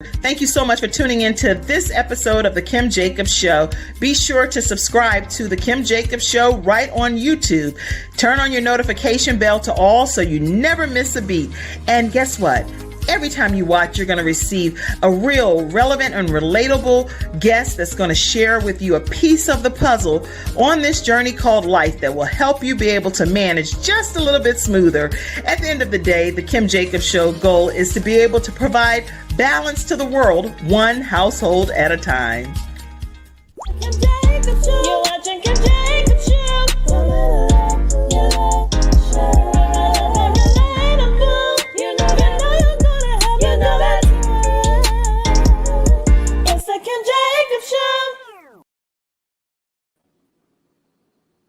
Thank you so much for tuning in to this episode of The Kim Jacobs Show. Be sure to subscribe to The Kim Jacobs Show right on YouTube. Turn on your notification bell to all so you never miss a beat. And guess what? Every time you watch, you're going to receive a real relevant and relatable guest that's going to share with you a piece of the puzzle on this journey called life that will help you be able to manage just a little bit smoother. At the end of the day, the Kim Jacobs Show goal is to be able to provide balance to the world, one household at a time. Kim Jacobs Show. You're watching Kim Jacobs Show.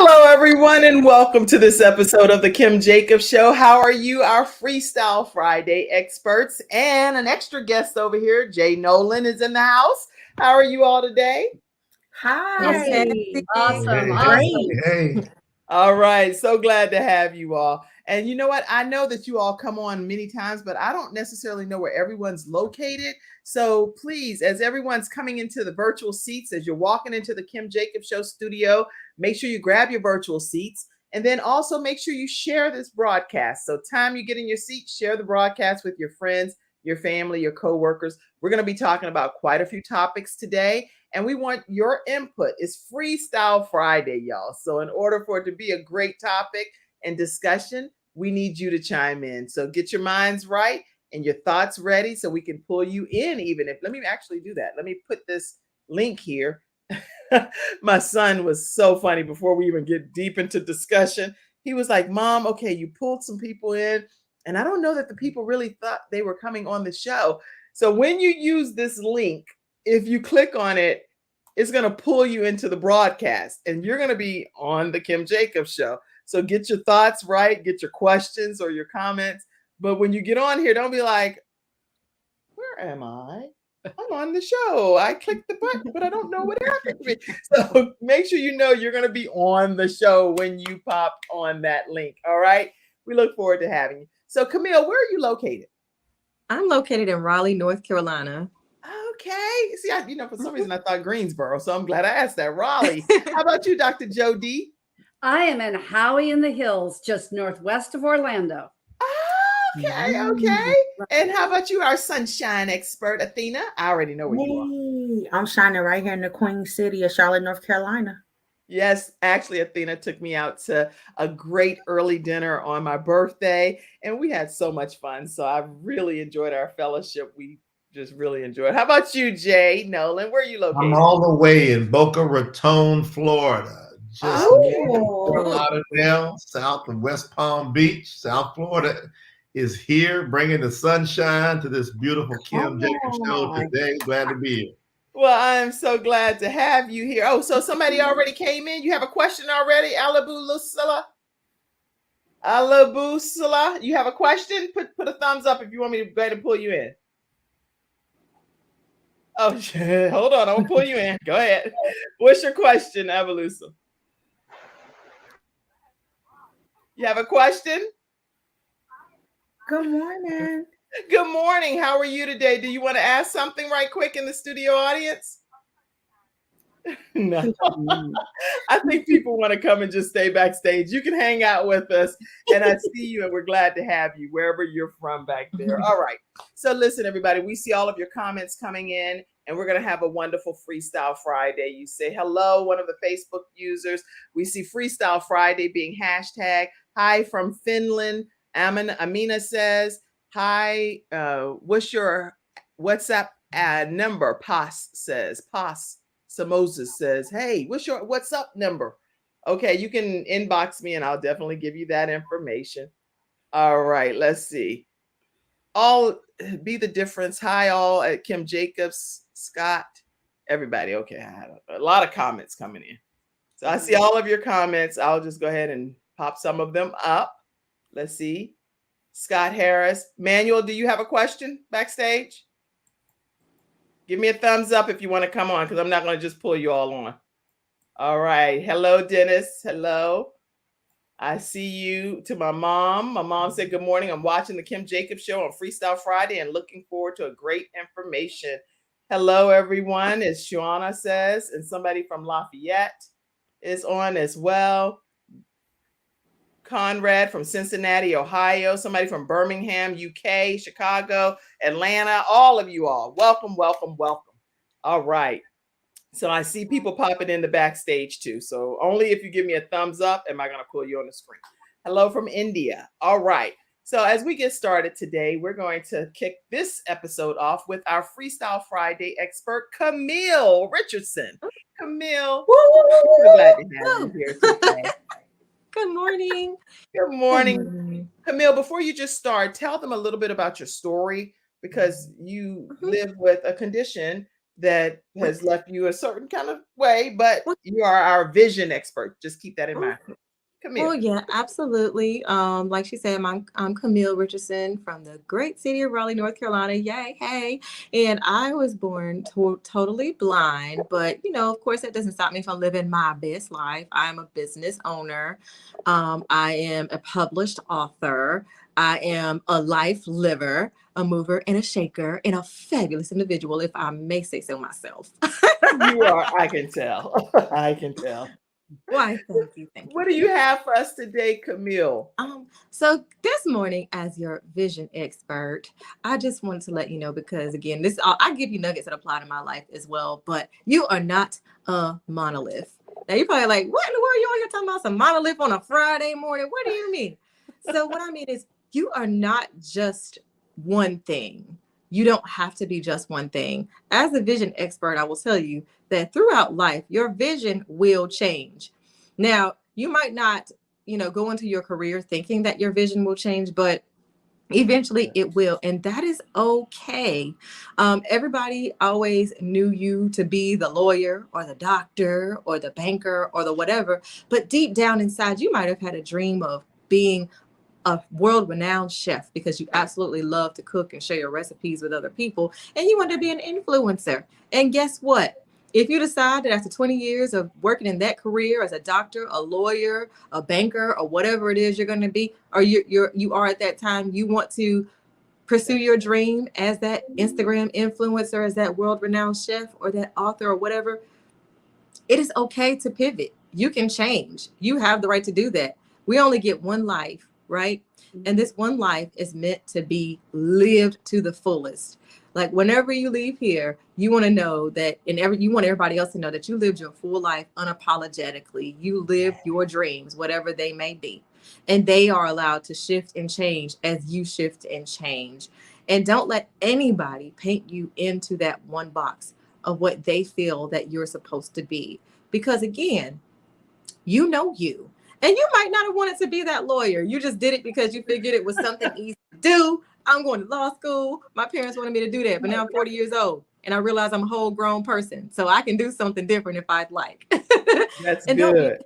Hello, everyone, and welcome to this episode of the Kim Jacobs Show. How are you, our Freestyle Friday experts? And an extra guest over here, Jay Nolan, is in the house. How are you all today? Hi. Awesome. Hey. All right. So glad to have you all. And you know what? I know that you all come on many times, but I don't necessarily know where everyone's located. So please, as everyone's coming into the virtual seats, as you're walking into the Kim Jacobs Show studio, make sure you grab your virtual seats. And then also make sure you share this broadcast. So time you get in your seat, share the broadcast with your friends, your family, your coworkers. We're going to be talking about quite a few topics today. And we want your input. It's Freestyle Friday, y'all. So in order for it to be a great topic and discussion, we need you to chime in. So get your minds right and your thoughts ready so we can pull you in. Let me actually do that. Let me put this link here. My son was so funny before we even get deep into discussion. He was like, Mom, okay, you pulled some people in, and I don't know that the people really thought they were coming on the show. So when you use this link, if you click on it, it's going to pull you into the broadcast and you're going to be on the Kim Jacobs Show. So get your thoughts right, get your questions or your comments. But when you get on here, don't be like, where am I? I'm on the show. I clicked the button, but I don't know what happened to me. So make sure you know you're going to be on the show when you pop on that link. All right. We look forward to having you. So Camille, where are you located? I'm located in Raleigh, North Carolina. Okay. See, for some reason I thought Greensboro, so I'm glad I asked that. Raleigh. How about you, Dr. Joe D? I am in Howey in the Hills, just northwest of Orlando. Okay. And how about you, our sunshine expert, Athena? I already know where you are. I'm shining right here in the Queen City of Charlotte, North Carolina. Yes, actually, Athena took me out to a great early dinner on my birthday, and we had so much fun. So I really enjoyed our fellowship. We just really enjoyed. How about you, Jay Nolan? Where are you located? I'm all the way in Boca Raton, Florida. Just Fort Lauderdale, south of West Palm Beach, South Florida is here, bringing the sunshine to this beautiful Kim Jacobs Show today. Glad to be here. Well, I'm so glad to have you here. Oh, so somebody already came in. You have a question already, Alabusala? You have a question? Put a thumbs up if you want me to go ahead and pull you in. Oh, hold on. I'm going to pull you in. Go ahead. What's your question, Avalusa? You have a question? Good morning. Good morning. How are you today? Do you want to ask something right quick in the studio audience? No. I think people want to come and just stay backstage. You can hang out with us, and I see you, and we're glad to have you wherever you're from back there. All right. So listen, everybody, we see all of your comments coming in, and we're going to have a wonderful Freestyle Friday. You say hello, one of the Facebook users. We see Freestyle Friday being hashtag. Hi from Finland. Amina says, hi, what's your WhatsApp number? Pos says, Samoza says, hey, what's your WhatsApp number? Okay, you can inbox me and I'll definitely give you that information. All right, let's see. All be the difference. Hi, all at Kim Jacobs, Scott, everybody. Okay, I had a lot of comments coming in. So I see all of your comments. I'll just go ahead and pop some of them up. Let's see. Scott Harris. Manuel, do you have a question backstage? Give me a thumbs up if you want to come on, because I'm not going to just pull you all on. All right. Hello, Dennis. Hello. I see you to my mom. My mom said, good morning. I'm watching the Kim Jacobs show on Freestyle Friday and looking forward to a great information. Hello, everyone, as Shauna says, and somebody from Lafayette is on as well. Conrad from Cincinnati, Ohio, somebody from Birmingham, UK, Chicago, Atlanta, all of you all. Welcome, welcome, welcome. All right. So I see people popping in the backstage too. So only if you give me a thumbs up am I going to pull you on the screen. Hello from India. All right. So as we get started today, we're going to kick this episode off with our Freestyle Friday expert, Kamille Richardson. Kamille, we're so glad to have you here today. Good morning. Good morning. Kamille, before you just start, tell them a little bit about your story, because you live with a condition that has left you a certain kind of way, but you are our vision expert. Just keep that in mind. Kamille. Oh yeah, absolutely. Like she said, I'm Camille Richardson from the great city of Raleigh, North Carolina. Yay, hey! And I was born totally blind, but of course, that doesn't stop me from living my best life. I'm a business owner. I am a published author. I am a life liver, a mover, and a shaker, and a fabulous individual, if I may say so myself. You are. I can tell. I can tell. Why? Thank you. What do you have for us today, Kamille? So this morning, as your vision expert, I just wanted to let you know, because again, I give you nuggets that apply to my life as well, but you are not a monolith. Now you're probably like, what in the world are you on here talking about some monolith on a Friday morning? What do you mean? So what I mean is, you are not just one thing. You don't have to be just one thing. As a vision expert, I will tell you that throughout life, your vision will change. Now, you might not, go into your career thinking that your vision will change, but eventually it will. And that is okay. Everybody always knew you to be the lawyer or the doctor or the banker or the whatever. But deep down inside, you might have had a dream of being a world-renowned chef because you absolutely love to cook and share your recipes with other people, and you want to be an influencer. And guess what? If you decide that after 20 years of working in that career as a doctor, a lawyer, a banker, or whatever it is you're going to be, or you are at that time, you want to pursue your dream as that Instagram influencer, as that world-renowned chef or that author or whatever, it is okay to pivot. You can change. You have the right to do that. We only get one life, right? And this one life is meant to be lived to the fullest. Like whenever you leave here, you want to know that, you want everybody else to know that you lived your full life unapologetically. You lived your dreams, whatever they may be, and they are allowed to shift and change as you shift and change. And don't let anybody paint you into that one box of what they feel that you're supposed to be, because again, you know you. And you might not have wanted to be that lawyer. You just did it because you figured it was something easy to do. I'm going to law school. My parents wanted me to do that, but now I'm 40 years old and I realize I'm a whole grown person. So I can do something different if I'd like. That's and good.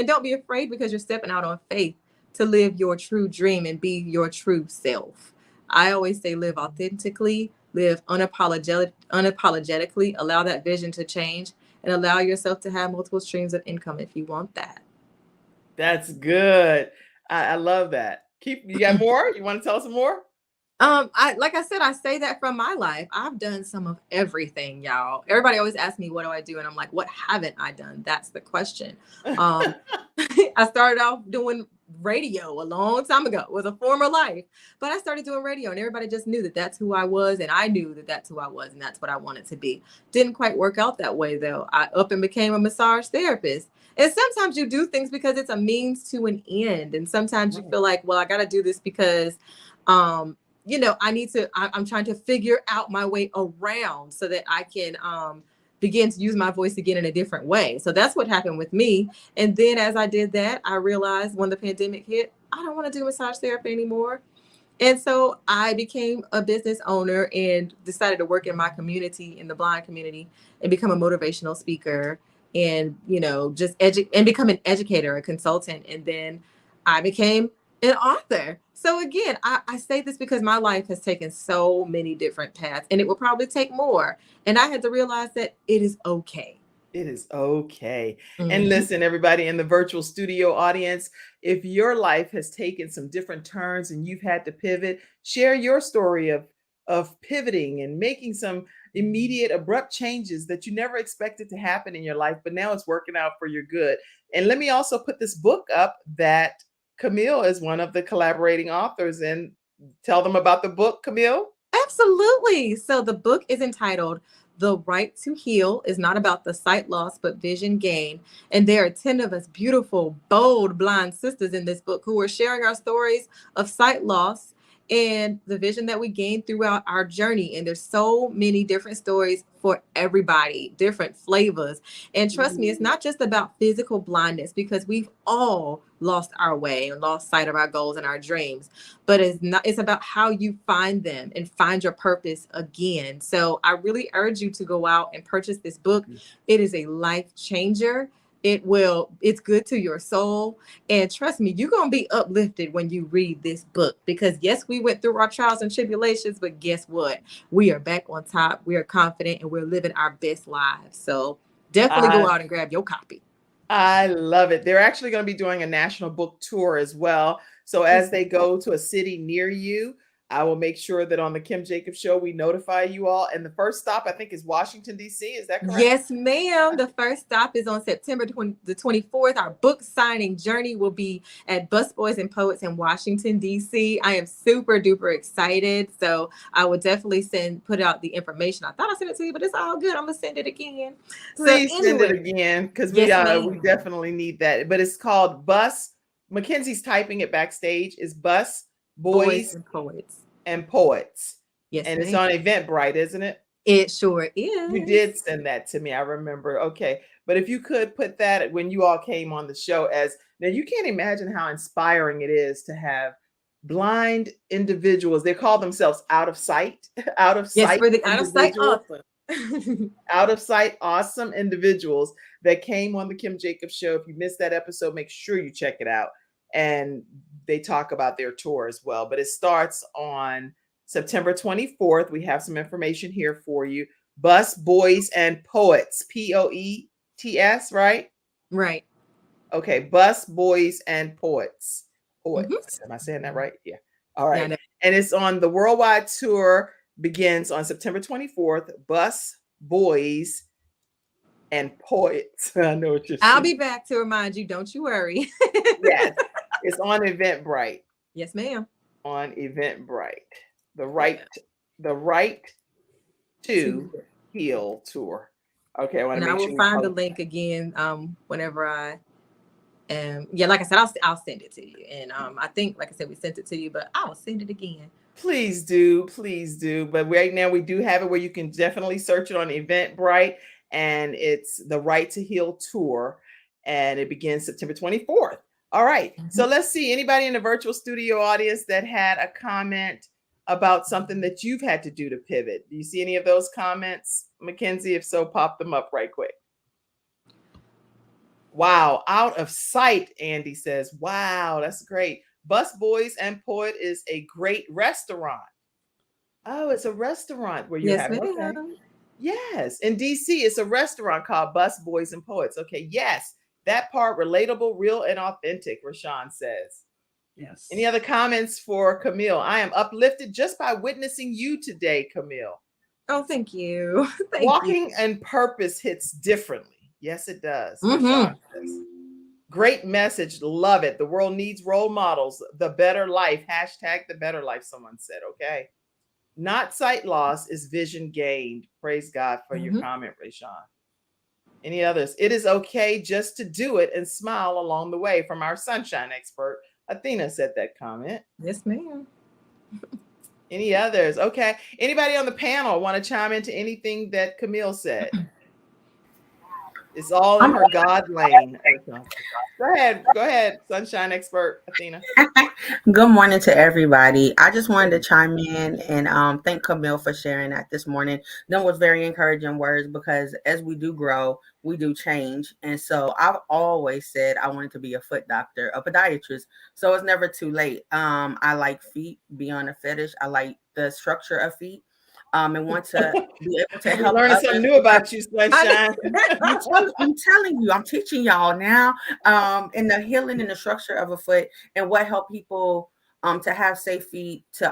Don't be afraid, because you're stepping out on faith to live your true dream and be your true self. I always say live authentically, live unapologetically, allow that vision to change, and allow yourself to have multiple streams of income if you want that. That's good. I love that. You got more? You want to tell us some more? Like I said, I say that from my life. I've done some of everything, y'all. Everybody always asks me, what do I do? And I'm like, what haven't I done? That's the question. I started off doing radio a long time ago. It was a former life, but I started doing radio and everybody just knew that that's who I was. And I knew that that's who I was and that's what I wanted to be. Didn't quite work out that way though. I up and became a massage therapist. And sometimes you do things because it's a means to an end. And sometimes you feel like, well, I got to do this because, I'm trying to figure out my way around so that I can begin to use my voice again in a different way. So that's what happened with me. And then as I did that, I realized when the pandemic hit, I don't want to do massage therapy anymore. And so I became a business owner and decided to work in my community, in the blind community, and become a motivational speaker and, and become an educator, a consultant. And then I became an author. So again, I say this because my life has taken so many different paths and it will probably take more. And I had to realize that it is okay. It is okay. And Mhm. listen, everybody in the virtual studio audience, if your life has taken some different turns and you've had to pivot, share your story of pivoting and making some immediate abrupt changes that you never expected to happen in your life, but now it's working out for your good. And let me also put this book up that Camille is one of the collaborating authors in. Tell them about the book, Camille. Absolutely. So the book is entitled The Right to Heal. Is not about the sight loss, but vision gain. And there are 10 of us beautiful, bold, blind sisters in this book who are sharing our stories of sight loss and the vision that we gained throughout our journey. And there's so many different stories for everybody, different flavors. And trust me, it's not just about physical blindness, because we've all lost our way and lost sight of our goals and our dreams, but it's about how you find them and find your purpose again. So I really urge you to go out and purchase this book. It is a life changer. It's good to your soul. And trust me, you're going to be uplifted when you read this book, because yes, we went through our trials and tribulations, but guess what? We are back on top. We are confident and we're living our best lives. So definitely go out and grab your copy. I love it. They're actually going to be doing a national book tour as well. So as they go to a city near you, I will make sure that on the Kim Jacobs Show, we notify you all. And the first stop, I think, is Washington, D.C. Is that correct? Yes, ma'am. The first stop is on September the 24th. Our book signing journey will be at Busboys and Poets in Washington, D.C. I am super duper excited. So I will definitely put out the information. I thought I sent it to you, but it's all good. I'm going to send it again. Please send it again, because we definitely need that. But it's called Bus. Mackenzie's typing it backstage. Is Bus Boys and Poets. Yes, and it's on Eventbrite, isn't it? It sure is. You did send that to me. I remember. Okay. But if you could put that when you all came on the show, now you can't imagine how inspiring it is to have blind individuals. They call themselves out of sight. Out of sight. Yes, for the out of sight awesome. Out of sight awesome individuals that came on the Kim Jacobs Show. If you missed that episode, make sure you check it out. And they talk about their tour as well. But it starts on September 24th. We have some information here for you. Bus Boys and Poets, Poets, right? Right. Okay, Bus Boys and Poets. Poets. Am I saying that right? Yeah. All right. Yeah, and it's on the worldwide tour, begins on September 24th. Bus Boys and Poets. I know what you're saying. I'll be back to remind you. Don't you worry. Yes. It's on Eventbrite. Yes, ma'am. On Eventbrite. The right to Heal tour. Okay, I want to make sure. I will find the link again whenever I like I said, I'll send it to you. And I think, like I said, we sent it to you, but I will send it again. Please do. But right now we do have it where you can definitely search it on Eventbrite, and it's the Right to Heal tour, and it begins September 24th. All right. So let's see, anybody in the virtual studio audience that had a comment about something that you've had to do to pivot. Do you see any of those comments, Mackenzie? If so, pop them up right quick. Wow, out of sight, Andy says. Wow, that's great. Bus Boys and Poet is a great restaurant. Oh, it's a restaurant where you have it. Okay. Yes, in DC, it's a restaurant called Bus Boys and Poets. Okay, yes, that part, relatable, real, and authentic, Rashawn says. Yes. Any other comments for Camille? I am uplifted just by witnessing you today, Camille. Oh, thank you. Walking and purpose hits differently. Yes, it does. Great message. Love it. The world needs role models. The better life. Hashtag the better life, someone said. Okay. Not sight loss is vision gained. Praise God for your comment, Rashawn. Any others? It is okay just to do it and smile along the way, from our sunshine expert. Athena said that comment. Yes, ma'am. Any others? Okay. Anybody on the panel want to chime into anything that Camille said? It's all in her God lane. Go ahead, sunshine expert Athena. Good morning to everybody. I just wanted to chime in and thank Camille for sharing that this morning. That was very encouraging words, because as we do grow, we do change. And so I've always said I wanted to be a foot doctor, a podiatrist. So it's never too late. I like feet beyond a fetish. I like the structure of feet. and want to be able to We're help learning others. something new about you, Sunshine. I'm telling you, I'm teaching y'all now in the healing and the structure of a foot and what help people to have safe feet, to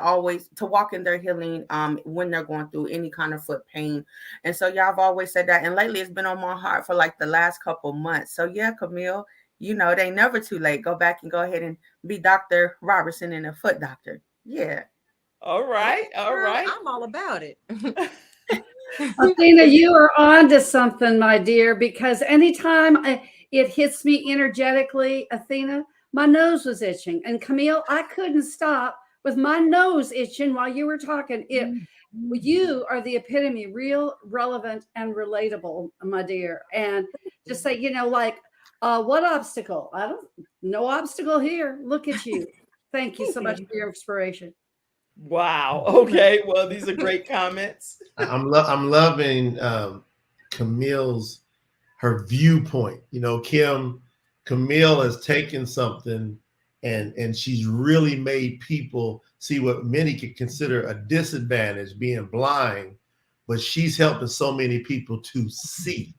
walk in their healing when they're going through any kind of foot pain. And so y'all have always said that. And lately it's been on my heart for like the last couple months. So yeah, Kamille, you know, it ain't never too late. Go back and go ahead and be Dr. Robertson and a foot doctor. Yeah. All right. All Girl, right. I'm all about it. Athena, you are on to something, my dear, because anytime it hits me energetically, Athena, my nose was itching. And Camille, I couldn't stop with my nose itching while you were talking. You are the epitome, real, relevant, and relatable, my dear. And just say, you know, like, what obstacle? No obstacle here. Look at you. Thank you so much for your inspiration. Wow. Okay. Well, these are great comments. I'm loving Camille's her viewpoint. You know, Camille has taken something and she's really made people see what many could consider a disadvantage, being blind, but she's helping so many people to see.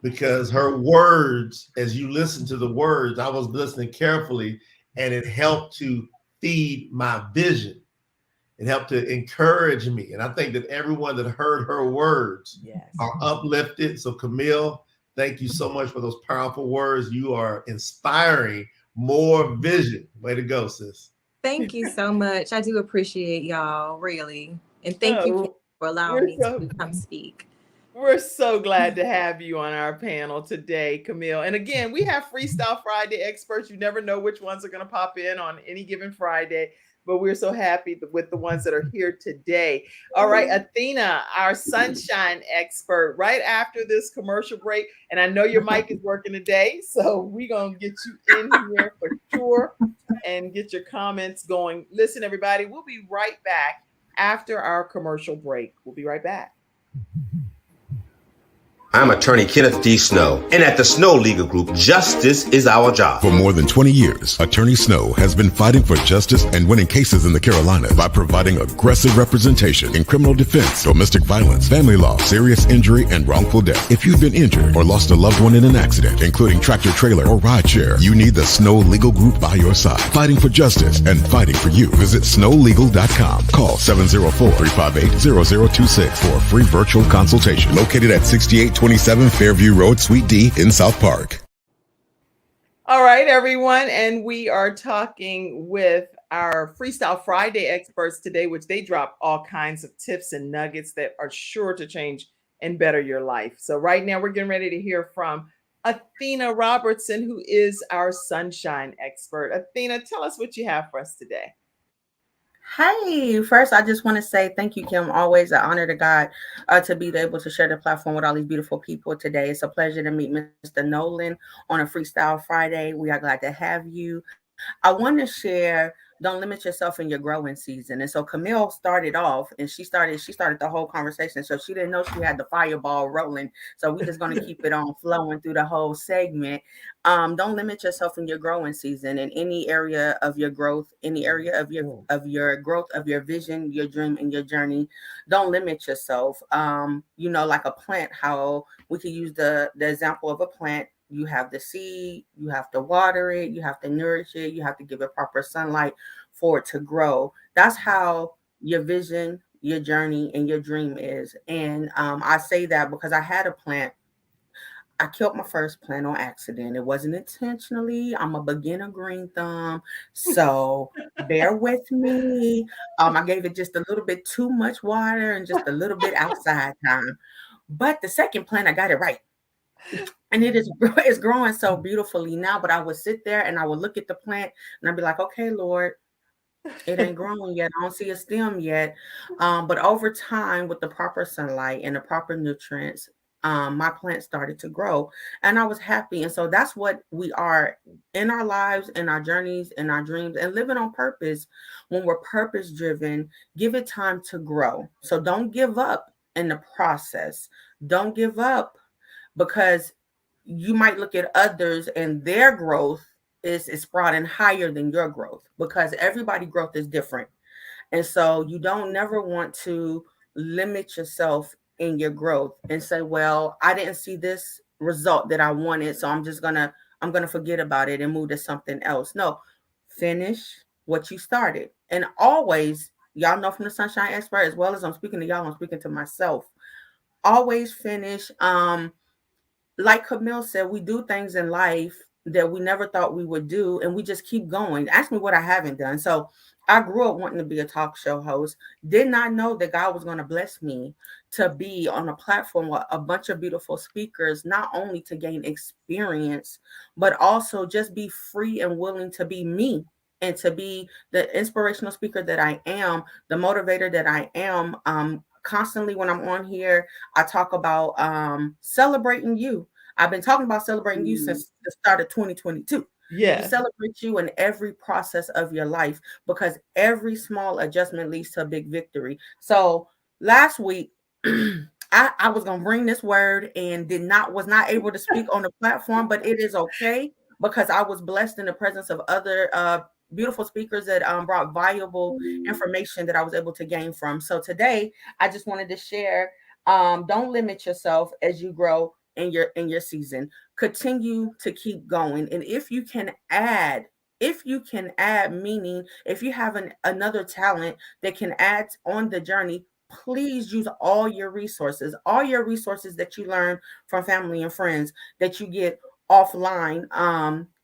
Because her words, as you listen to the words, I was listening carefully, and it helped to feed my vision. It helped to encourage me. And I think that everyone that heard her words are uplifted. So Camille, thank you so much for those powerful words. You are inspiring more vision. Way to go, sis. Thank you so much. I do appreciate y'all, really. And thank you for allowing me to come speak. We're so glad to have you on our panel today, Camille. And again, we have Freestyle Friday experts. You never know which ones are going to pop in on any given Friday, but we're so happy with the ones that are here today. All right, Athena, our sunshine expert, right after this commercial break. And I know your mic is working today, so we're going to get you in here for sure and get your comments going. Listen, everybody, we'll be right back after our commercial break. We'll be right back. I'm attorney Kenneth D. Snow, and at the Snow Legal Group, justice is our job. For more than 20 years, Attorney Snow has been fighting for justice and winning cases in the Carolinas by providing aggressive representation in criminal defense, domestic violence, family law, serious injury, and wrongful death. If you've been injured or lost a loved one in an accident, including tractor trailer or rideshare, you need the Snow Legal Group by your side, fighting for justice and fighting for you. Visit snowlegal.com. Call 704-358-0026 for a free virtual consultation. Located at 6827 Fairview Road, Suite D in South Park. All right, everyone. And we are talking with our Freestyle Friday experts today, which they drop all kinds of tips and nuggets that are sure to change and better your life. So right now we're getting ready to hear from Athena Robertson, who is our sunshine expert. Athena, tell us what you have for us today. Hey, first, I just want to say thank you, Kim. Always an honor to God to be able to share the platform with all these beautiful people today. It's a pleasure to meet Mr. Nolan on a Freestyle Friday. We are glad to have you. I want to share, don't limit yourself in your growing season. And so Camille started off and she started the whole conversation. So she didn't know she had the fireball rolling. So we're just going to keep it on flowing through the whole segment. Don't limit yourself in your growing season in any area of your growth, any area of your growth, of your vision, your dream, and your journey. Don't limit yourself. You know, like a plant, how we could use the example of a plant. You have the seed, you have to water it, you have to nourish it, you have to give it proper sunlight for it to grow. That's how your vision, your journey, and your dream is. And I say that because I had a plant. I killed my first plant on accident. It wasn't intentionally. I'm a beginner green thumb, so bear with me. I gave it just a little bit too much water and just a little bit outside time. But the second plant, I got it right. And it's growing so beautifully now, but I would sit there and I would look at the plant and I'd be like, okay, Lord, it ain't growing yet. I don't see a stem yet. But over time, with the proper sunlight and the proper nutrients, my plant started to grow and I was happy. And so that's what we are in our lives, in our journeys, in our dreams, and living on purpose. When we're purpose driven, give it time to grow. So don't give up in the process. Don't give up, because you might look at others and their growth is sprouting higher than your growth, because everybody's growth is different. And so you don't never want to limit yourself in your growth and say, well, I didn't see this result that I wanted, so I'm gonna forget about it and move to something else. No, finish what you started. And always, y'all know from the Sunshine Expert, as well as I'm speaking to y'all, I'm speaking to myself. Always finish. Like Camille said, we do things in life that we never thought we would do, and we just keep going. Ask me what I haven't done. So I grew up wanting to be a talk show host. Did not know that God was going to bless me to be on a platform with a bunch of beautiful speakers, not only to gain experience, but also just be free and willing to be me and to be the inspirational speaker that I am, the motivator that I am. Constantly when I'm on here, I talk about celebrating you. I've been talking about celebrating you since the start of 2022. Yeah. You celebrate you in every process of your life, because every small adjustment leads to a big victory. So last week, I was gonna bring this word and was not able to speak on the platform, but it is okay because I was blessed in the presence of other beautiful speakers that brought valuable information that I was able to gain from. So today, I just wanted to share. Don't limit yourself as you grow in your season. Continue to keep going, and if you can add meaning, if you have another talent that can add on the journey, please use all your resources that you learn from family and friends, that you get offline.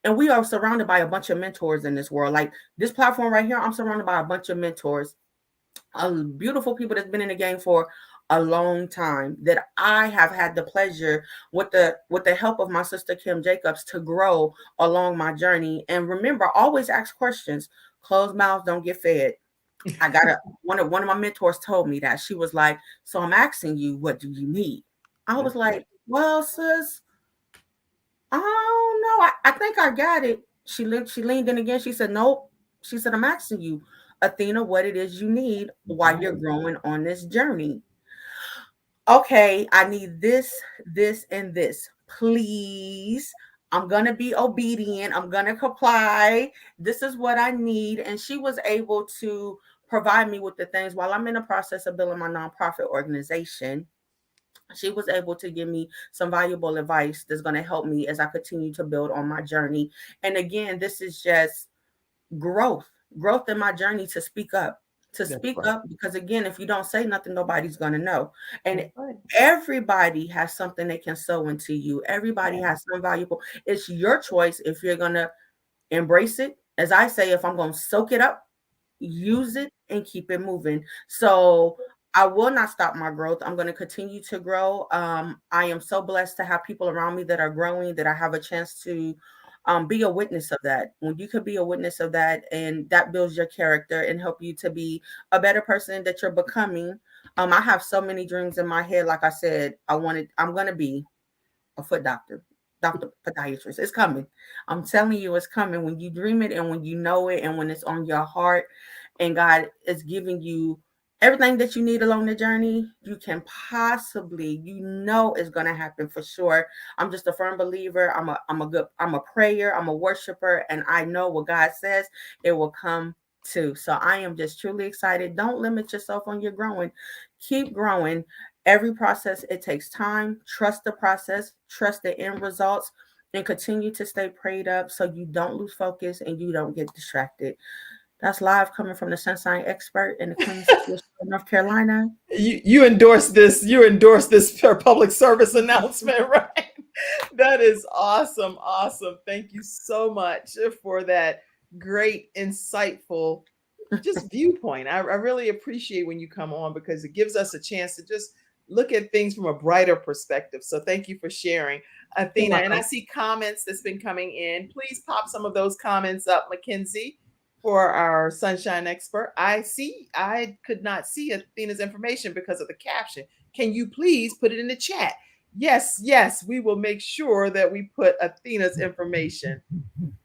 And we are surrounded by a bunch of mentors in this world. Like this platform right here, I'm surrounded by a bunch of mentors, beautiful people that's been in the game for a long time, that I have had the pleasure with the help of my sister Kim Jacobs to grow along my journey. And remember, always ask questions. Closed mouths don't get fed. I got one of my mentors told me that. She was like, so I'm asking you, what do you need? I was like, well, sis, I don't know. I think I got it. She leaned in again. She said, nope. She said, I'm asking you, Athena, what it is you need while you're growing on this journey. Okay, I need this, and this. Please. I'm going to be obedient. I'm going to comply. This is what I need. And she was able to provide me with the things while I'm in the process of building my nonprofit organization. She was able to give me some valuable advice that's going to help me as I continue to build on my journey. And again, this is just growth in my journey to speak up, because again, if you don't say nothing, nobody's going to know. And everybody has something they can sow into you. Everybody has some valuable. It's your choice if you're going to embrace it. As I say, if I'm going to soak it up, use it and keep it moving. So I will not stop my growth. I'm going to continue to grow. I am so blessed to have people around me that are growing, that I have a chance to be a witness of that. When you could be a witness of that, and that builds your character and help you to be a better person that you're becoming. I have so many dreams in my head. Like I said, I'm going to be a foot doctor podiatrist. It's coming. I'm telling you, it's coming. When you dream it and when you know it and when it's on your heart and God is giving you everything that you need along the journey, you can possibly, it's going to happen for sure. I'm just a firm believer. I'm a prayer. I'm a worshiper. And I know what God says, it will come too. So I am just truly excited. Don't limit yourself on your growing. Keep growing. Every process, it takes time. Trust the process, trust the end results, and continue to stay prayed up so you don't lose focus and you don't get distracted. That's live coming from the Sunshine Expert in the Queen City of North Carolina. You endorse this. You endorse this public service announcement, right? That is awesome. Awesome. Thank you so much for that great, insightful just viewpoint. I really appreciate when you come on, because it gives us a chance to just look at things from a brighter perspective. So thank you for sharing, Athena. And I see comments that's been coming in. Please pop some of those comments up, Mackenzie, for our Sunshine Expert. I could not see Athena's information because of the caption. Can you please put it in the chat? Yes, we will make sure that we put Athena's information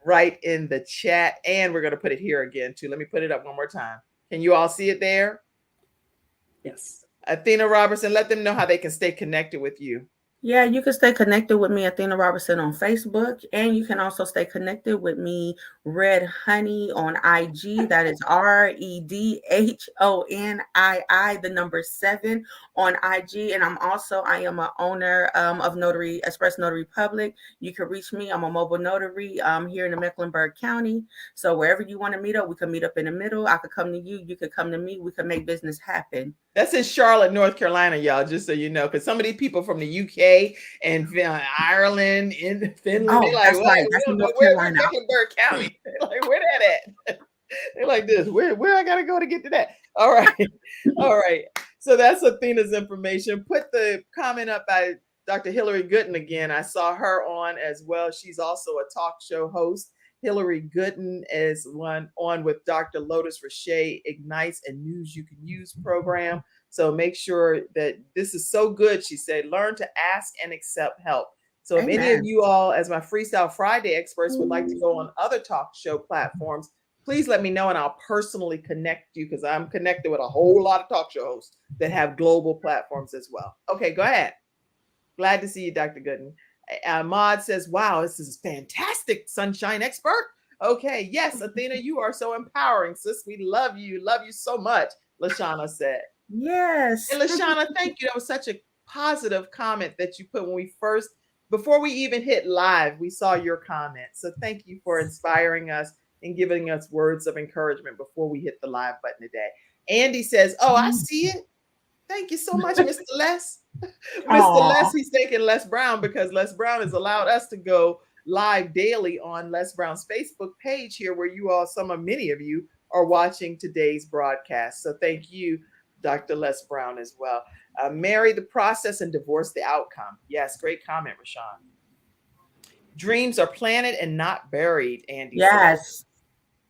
right in the chat. And we're going to put it here again too. Let me put it up one more time. Can you all see it there? Yes. Athena Robertson, let them know how they can stay connected with you. Yeah, you can stay connected with me, Athena Robertson, on Facebook, and you can also stay connected with me, Red Honey, on IG. That is REDHONII, the number 7 on IG. And I am a owner of Notary Express Notary Public. You can reach me. I'm a mobile notary here in the Mecklenburg County. So wherever you want to meet up, we can meet up in the middle. I could come to you. You could come to me. We can make business happen. That's in Charlotte, North Carolina, y'all, just so you know, because some of these people from the UK and Ireland and Finland, they're like, that's right. That's in North Carolina. Mecklenburg County. They're like, where that at? They're like this. Where I gotta go to get to that? All right. All right. So that's Athena's information. Put the comment up by Dr. Hillary Gooden again. I saw her on as well. She's also a talk show host. Hillary Gooden is one on with Dr. Lotus Rache Ignites and News You Can Use program. So make sure that this is so good. She said, learn to ask and accept help. So if any of you all, as my Freestyle Friday experts, would like to go on other talk show platforms, please let me know and I'll personally connect you, because I'm connected with a whole lot of talk show hosts that have global platforms as well. Okay, go ahead. Glad to see you, Dr. Gooden. Maud says, wow, this is fantastic, sunshine expert. Okay, yes, Athena, you are so empowering, sis. We love you so much, Lashana said. Yes. And Lashana, thank you. That was such a positive comment that you put when we first, before we even hit live, we saw your comment. So thank you for inspiring us and giving us words of encouragement before we hit the live button today. Andy says, oh, I see it. Thank you so much, Mr. Les. Mr. Les, he's thanking Les Brown because Les Brown has allowed us to go live daily on Les Brown's Facebook page here, where you all, many of you are watching today's broadcast. So thank you, Dr. Les Brown, as well. Marry the process and divorce the outcome. Yes, great comment, Rashawn. Dreams are planted and not buried, Andy. Yes.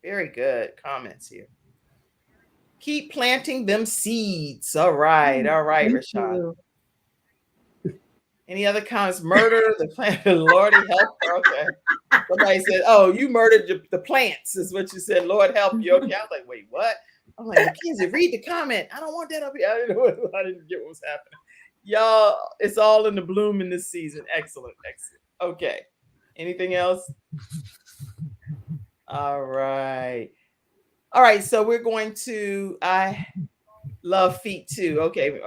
Very good comments here. Keep planting them seeds. All right, Rashawn. Any other comments? Murder the plant. Lord help. Okay. Somebody said, "Oh, you murdered the plants," is what you said. Lord help you. Okay. I was like, wait, what? I'm like, Mackenzie, read the comment. I don't want that up here. I didn't get what was happening. Y'all, it's all in the bloom in this season. Excellent. Okay. Anything else? All right. So we're going to, I love feet too. Okay.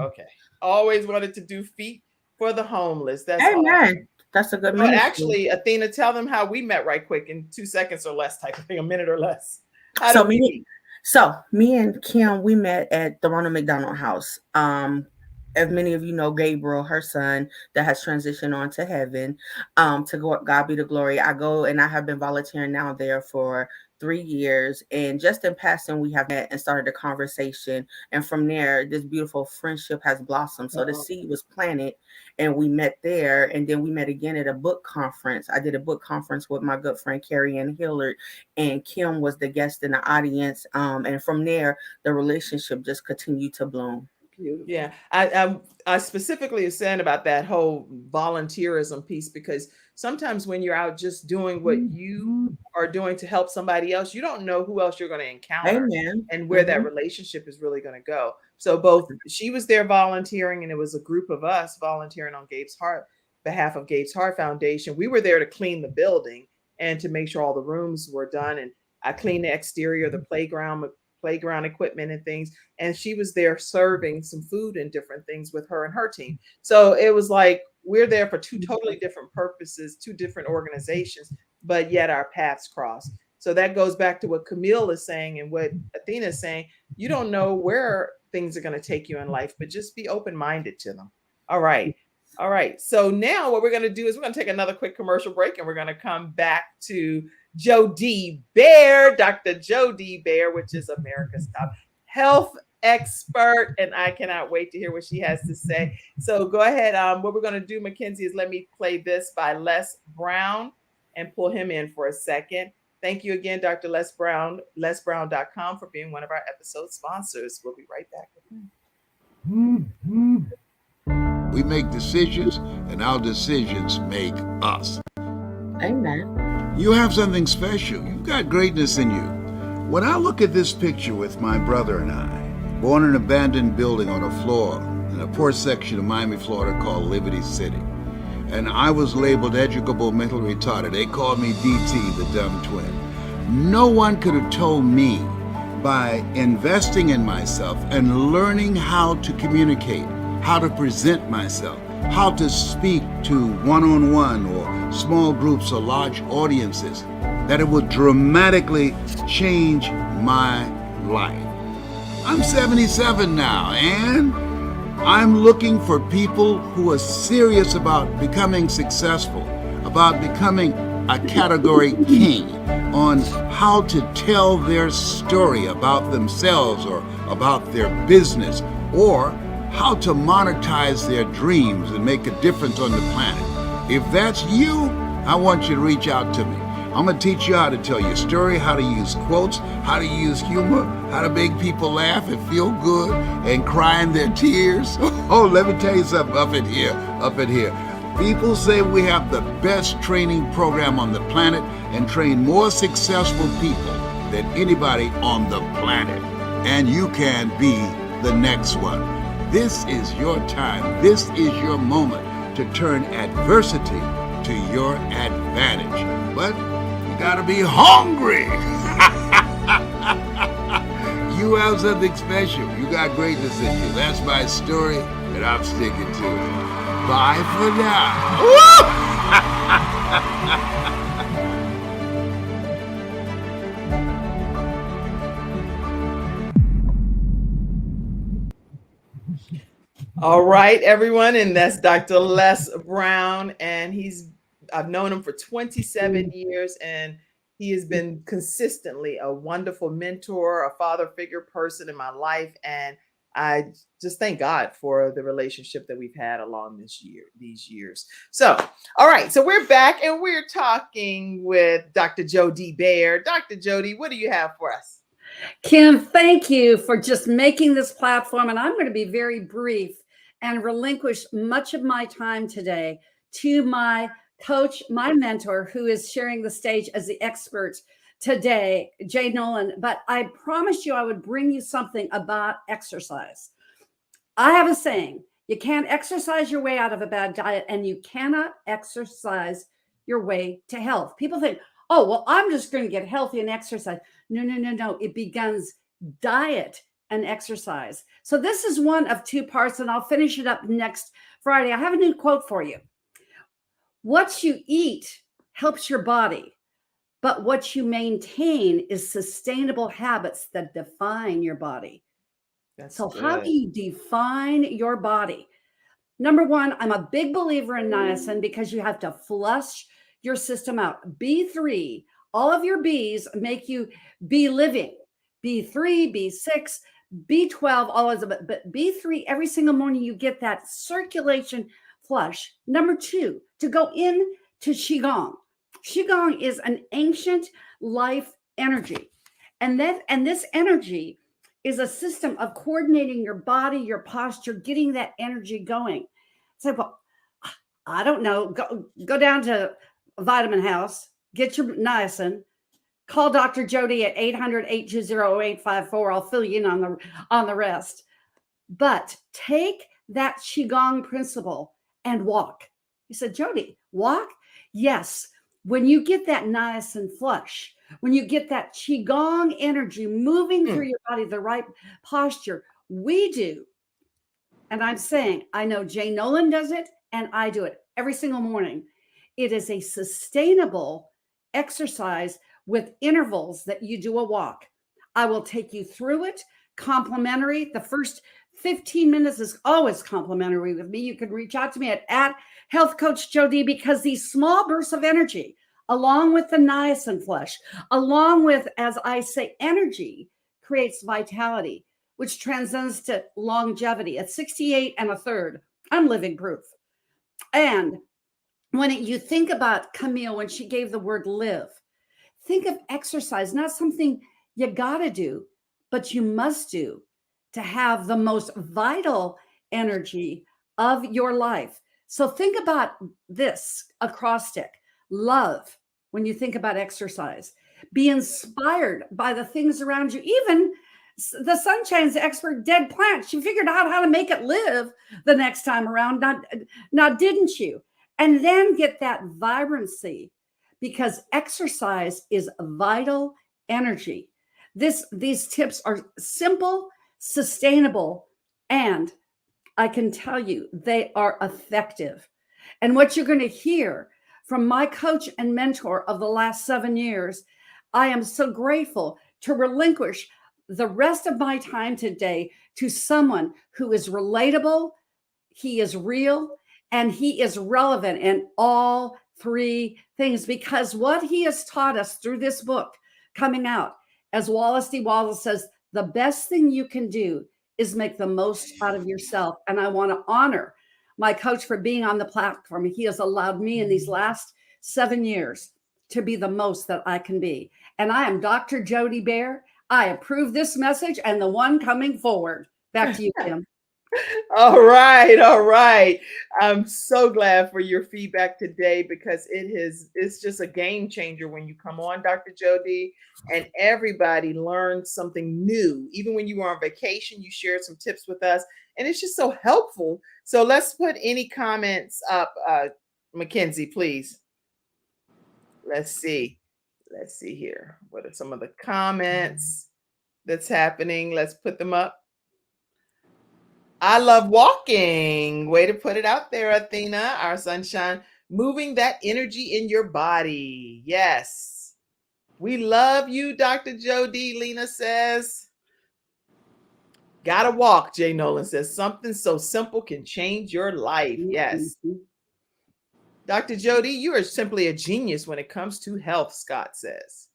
Always wanted to do feet for the homeless. That's Amen. That's a good one. Actually, Athena, tell them how we met right quick in 2 seconds or less type of thing, a minute or less. So me and Kim, we met at the Ronald McDonald House. As many of you know, Gabriel, her son, that has transitioned on to heaven, to God be the glory. I go and I have been volunteering now there for 3 years. And just in passing, we have met and started a conversation. And from there, this beautiful friendship has blossomed. So the seed was planted and we met there. And then we met again at a book conference. I did a book conference with my good friend, Carrie Ann Hillard, and Kim was the guest in the audience. And from there, the relationship just continued to bloom. Yeah, I specifically was saying about that whole volunteerism piece, because sometimes when you're out just doing what you are doing to help somebody else, you don't know who else you're going to encounter. Amen. And where that relationship is really going to go. So both she was there volunteering, and it was a group of us volunteering on behalf of Gabe's Heart Foundation. We were there to clean the building and to make sure all the rooms were done. And I cleaned the exterior, the playground equipment and things, and she was there serving some food and different things with her and her team. So it was like we're there for two totally different purposes, two different organizations, but yet our paths cross. So that goes back to what Camille is saying and what Athena is saying. You don't know where things are going to take you in life, but just be open-minded to them. All right. So now what we're going to do is we're going to take another quick commercial break, and we're going to come back to Dee Baer, Dr. Dee Baer, which is America's top health expert. And I cannot wait to hear what she has to say. So go ahead. What we're going to do, Mackenzie, is let me play this by Les Brown and pull him in for a second. Thank you again, Dr. Les Brown, lesbrown.com, for being one of our episode sponsors. We'll be right back with him. We make decisions, and our decisions make us. Amen. You have something special. You've got greatness in you. When I look at this picture with my brother and I, born in an abandoned building on a floor in a poor section of Miami, Florida called Liberty City, and I was labeled educable mental retarded. They called me DT, the dumb twin. No one could have told me, by investing in myself and learning how to communicate, how to present myself, how to speak to one-on-one or small groups or large audiences, that it would dramatically change my life. I'm 77 now, and I'm looking for people who are serious about becoming successful, about becoming a category king, on how to tell their story about themselves or about their business, or how to monetize their dreams and make a difference on the planet. If that's you, I want you to reach out to me. I'm gonna teach you how to tell your story, how to use quotes, how to use humor, how to make people laugh and feel good and cry in their tears. Oh, let me tell you something up in here. People say we have the best training program on the planet and train more successful people than anybody on the planet. And you can be the next one. This is your time. This is your moment to turn adversity to your advantage. But you gotta be hungry. You have something special. You got greatness in you. That's my story, and I'm sticking to it. Bye for now. All right, everyone, and that's Dr. Les Brown, and I've known him for 27 years, and he has been consistently a wonderful mentor, a father figure person in my life, and I just thank God for the relationship that we've had along these years. So, all right, so we're back, and we're talking with Dr. Dee Baer. Dr. Jody, what do you have for us? Kim, thank you for just making this platform, and I'm going to be very brief and relinquish much of my time today to my coach, my mentor, who is sharing the stage as the expert today, Jay Nolan. But I promised you I would bring you something about exercise. I have a saying: you can't exercise your way out of a bad diet, and you cannot exercise your way to health. People think, oh, well, I'm just going to get healthy and exercise. No. It begins diet and exercise. So this is one of two parts, and I'll finish it up next Friday. I have a new quote for you. What you eat helps your body, but what you maintain is sustainable habits that define your body. So how do you define your body? Number one, I'm a big believer in niacin because you have to flush your system out. B3, all of your Bs make you be living. B3, B6, B12, all of it. But B3, every single morning you get that circulation flush. Number two, to go into Qigong. Qigong is an ancient life energy. And this energy is a system of coordinating your body, your posture, getting that energy going. So, well, I don't know, go down to Vitamin House, get your niacin, call Dr. Jody at 800-820-0854. I'll fill you in on the rest. But take that Qigong principle and walk. You said, Jody, walk? Yes. When you get that niacin flush, when you get that Qigong energy moving through your body, the right posture, we do. And I'm saying, I know Jay Nolan does it, and I do it every single morning. It is a sustainable exercise with intervals that you do a walk. I will take you through it, complimentary. The first 15 minutes is always complimentary with me. You can reach out to me at Health Coach Jody, because these small bursts of energy, along with the niacin flush, along with, as I say, energy, creates vitality, which transcends to longevity. At 68 and a third, I'm living proof. And when you think about Camille, when she gave the word live, think of exercise, not something you got to do, but you must do to have the most vital energy of your life. So think about this acrostic: love. When you think about exercise, be inspired by the things around you. Even the Sunshine's expert, dead plant, she figured out how to make it live the next time around. Now, didn't you? and then get that vibrancy, because exercise is vital energy. These tips are simple, sustainable, and I can tell you they are effective. And what you're going to hear from my coach and mentor of the last 7 years, I am so grateful to relinquish the rest of my time today to someone who is relatable, he is real, and he is relevant in all three things, because what he has taught us through this book coming out, as Wallace D. Wallace says, the best thing you can do is make the most out of yourself. And I want to honor my coach for being on the platform. He has allowed me in these last 7 years to be the most that I can be. And I am Dr. Dee Baer. I approve this message and the one coming forward. Back to you, Kim. All right, all right. I'm so glad for your feedback today, because it's just a game changer when you come on, Dr. Jody, and everybody learns something new. Even when you were on vacation, you shared some tips with us, and it's just so helpful. So let's put any comments up, Mackenzie, please. Let's see here. What are some of the comments that's happening? Let's put them up. I love walking. Way to put it out there, Athena, our sunshine. Moving that energy in your body. Yes. We love you, Dr. Jody, Lena says. Gotta walk, Jay Nolan says. Something so simple can change your life. Yes. Dr. Jody, you are simply a genius when it comes to health, Scott says.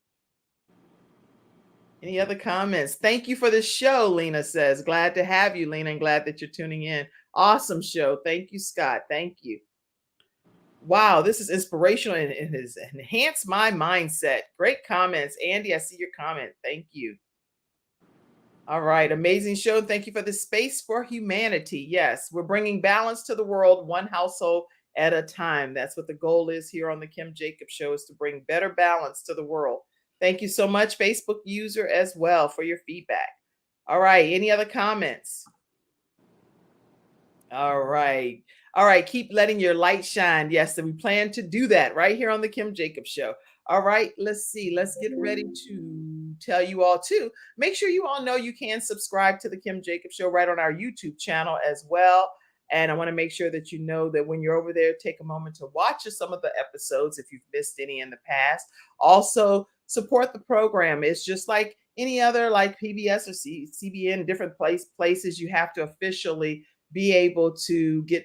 Any other comments? Thank you for the show, Lena says. Glad to have you, Lena, and glad that you're tuning in. Awesome show. Thank you, Scott. Thank you. Wow, this is inspirational and it has enhanced my mindset. Great comments. Andy, I see your comment. Thank you. All right, amazing show. Thank you for the space for humanity. Yes, we're bringing balance to the world, one household at a time. That's what the goal is here on the Kim Jacobs Show, is to bring better balance to the world. Thank you so much, Facebook user, as well, for your feedback. All right. Any other comments? All right. All right. Keep letting your light shine. Yes, and we plan to do that right here on the Kim Jacobs Show. All right. Let's see. Let's get ready to tell you all, too. Make sure you all know you can subscribe to the Kim Jacobs Show right on our YouTube channel as well. And I want to make sure that you know that when you're over there, take a moment to watch some of the episodes if you've missed any in the past. Also, support the program. It's just like any other, like PBS or CBN, different places. You have to officially be able to get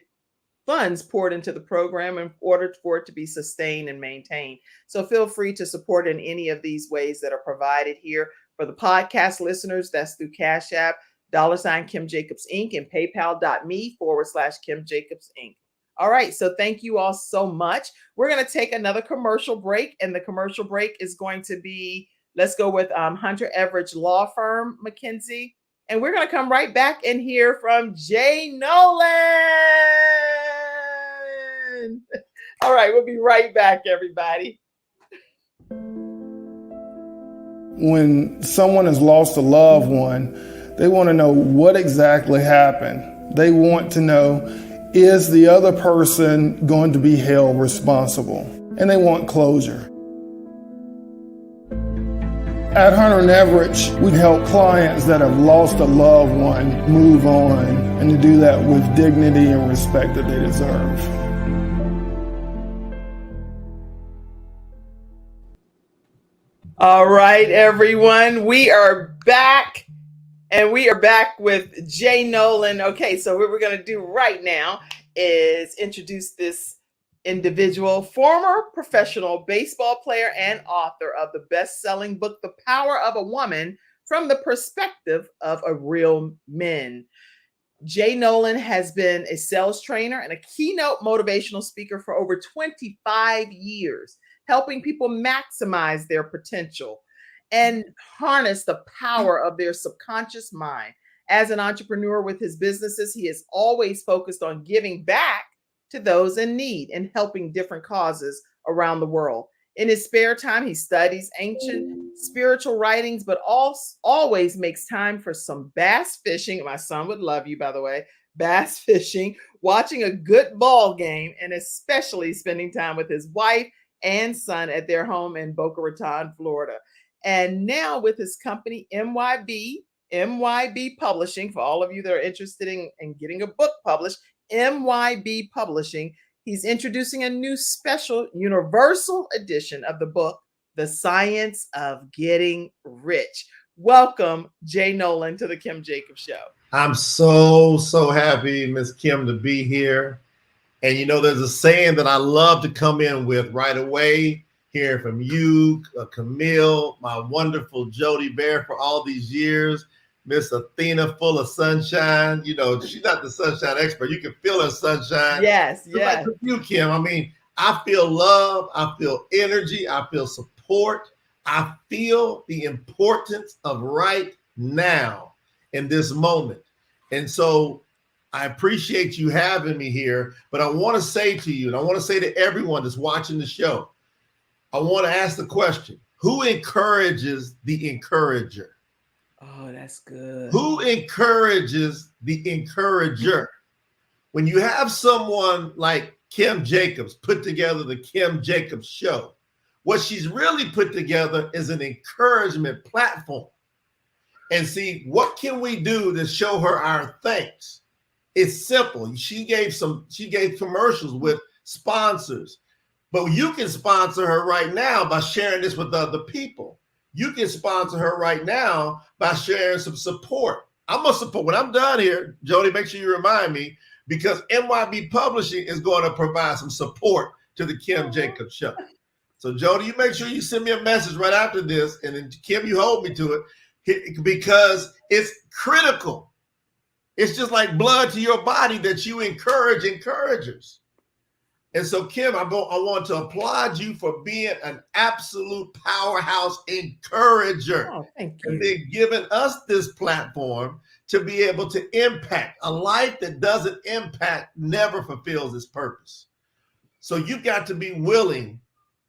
funds poured into the program in order for it to be sustained and maintained. So feel free to support in any of these ways that are provided here. For the podcast listeners, that's through Cash App, $ Kim Jacobs Inc. and paypal.me/Kim Jacobs Inc. All right. So thank you all so much. We're going to take another commercial break, and the commercial break is going to be, let's go with Hunter Everidge Law Firm, Mackenzie. And we're going to come right back and hear from Jay Nolan. All right. We'll be right back, everybody. When someone has lost a loved one, they want to know what exactly happened. They want to know, is the other person going to be held responsible? And they want closure. At Hunter and Everidge, we help clients that have lost a loved one move on, and to do that with dignity and respect that they deserve. All right, everyone, we are back. And we are back with Jay Nolan. Okay, so what we're going to do right now is introduce this individual, former professional baseball player and author of the best-selling book, The Power of a Woman, from the perspective of a real man. Jay Nolan has been a sales trainer and a keynote motivational speaker for over 25 years, helping people maximize their potential and harness the power of their subconscious mind. As an entrepreneur with his businesses, he is always focused on giving back to those in need and helping different causes around the world. In his spare time, he studies ancient spiritual writings, but always makes time for some bass fishing. My son would love you, by the way. bass fishing, watching a good ball game, and especially spending time with his wife and son at their home in Boca Raton, Florida. And now with his company, MYB Publishing, for all of you that are interested in getting a book published, MYB Publishing, he's introducing a new special universal edition of the book, The Science of Getting Rich. Welcome, Jay Nolan, to the Kim Jacobs Show. I'm so happy, Miss Kim, to be here. And you know, there's a saying that I love to come in with right away, hearing from you, Kamille, my wonderful Dee Baer for all these years, Miss Athena, full of sunshine. You know, she's not the sunshine expert. You can feel her sunshine. Yes. Like with you, Kim. I mean, I feel love. I feel energy. I feel support. I feel the importance of right now in this moment. And so I appreciate you having me here, but I want to say to you, and I want to say to everyone that's watching the show, I want to ask the question, who encourages the encourager? Oh, that's good. Who encourages the encourager? When you have someone like Kim Jacobs put together the Kim Jacobs Show, what she's really put together is an encouragement platform. And see, what can we do to show her our thanks? It's simple. She gave commercials with sponsors, but you can sponsor her right now by sharing this with other people. You can sponsor her right now by sharing some support. I'm gonna support when I'm done here. Jody, make sure you remind me, because MYB Publishing is going to provide some support to the Kim Jacobs Show. So Jody, you make sure you send me a message right after this, and then Kim, you hold me to it, because it's critical. It's just like blood to your body that you encourage encouragers. And so, Kim, I want to applaud you for being an absolute powerhouse encourager. Oh, thank you. And then giving us this platform to be able to impact. A life that doesn't impact never fulfills its purpose. So you've got to be willing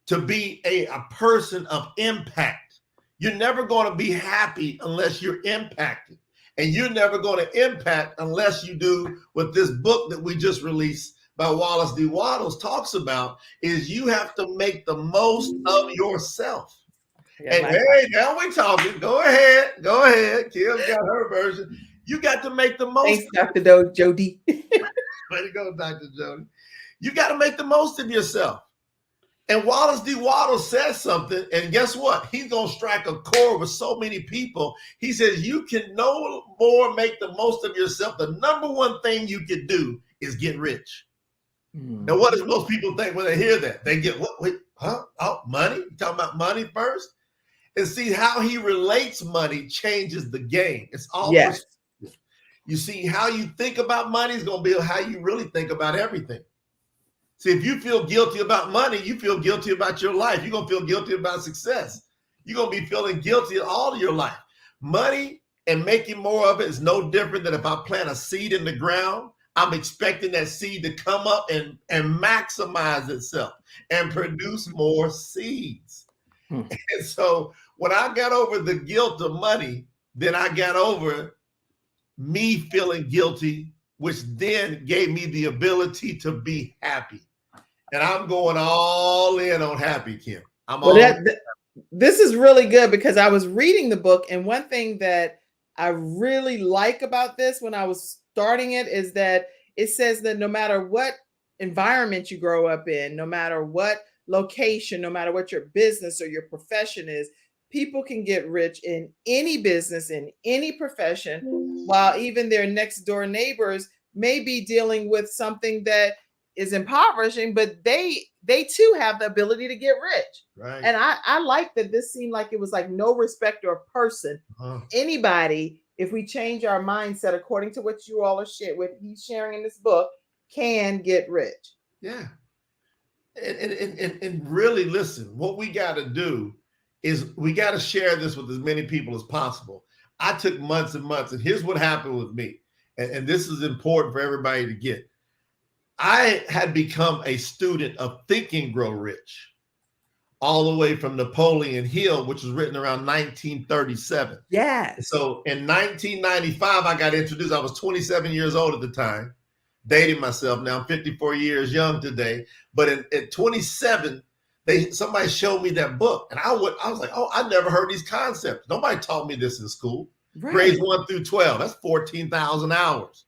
to be a person of impact. You're never going to be happy unless you're impacted. And you're never going to impact unless you do what this book that we just released by Wallace D. Wattles talks about, is you have to make the most of yourself. And hey, now we're talking. Go ahead. Kim's got her version. You got to make the most. Thanks, Dr. Jody. Way to go, Dr. Jody. You got to make the most of yourself. And Wallace D. Wattles says something, and guess what? He's going to strike a chord with so many people. He says, you can no more make the most of yourself. The number one thing you can do is get rich. Now, what does most people think when they hear that? They get, what? Wait, huh? Oh, money? You talking about money first? And see how he relates money changes the game. It's all perspective. You see, how you think about money is going to be how you really think about everything. See, if you feel guilty about money, you feel guilty about your life. You're going to feel guilty about success. You're going to be feeling guilty all of your life. Money and making more of it is no different than if I plant a seed in the ground. I'm expecting that seed to come up and maximize itself and produce more seeds. And so when I got over the guilt of money, then I got over me feeling guilty, which then gave me the ability to be happy. And I'm going all in on happy, Kim. This is really good, because I was reading the book, and one thing that I really like about this when I was starting it is that it says that no matter what environment you grow up in, no matter what location, no matter what your business or your profession is, people can get rich in any business, in any profession, while even their next door neighbors may be dealing with something that is impoverishing, but they too have the ability to get rich. Right. And I like that this seemed like it was like no respecter of person. Anybody, if we change our mindset according to what you all are he's sharing in this book, can get rich. Yeah. And really listen, what we got to do is we got to share this with as many people as possible. I took months and months, and here's what happened with me. And this is important for everybody to get. I had become a student of Think and Grow Rich. all the way from Napoleon Hill, which was written around 1937. Yes. So in 1995, I got introduced. I was 27 years old at the time, dating myself. Now I'm 54 years young today. But at 27, somebody showed me that book. And I was like, oh, I never heard these concepts. Nobody taught me this in school. Right. Grades 1 through 12. That's 14,000 hours.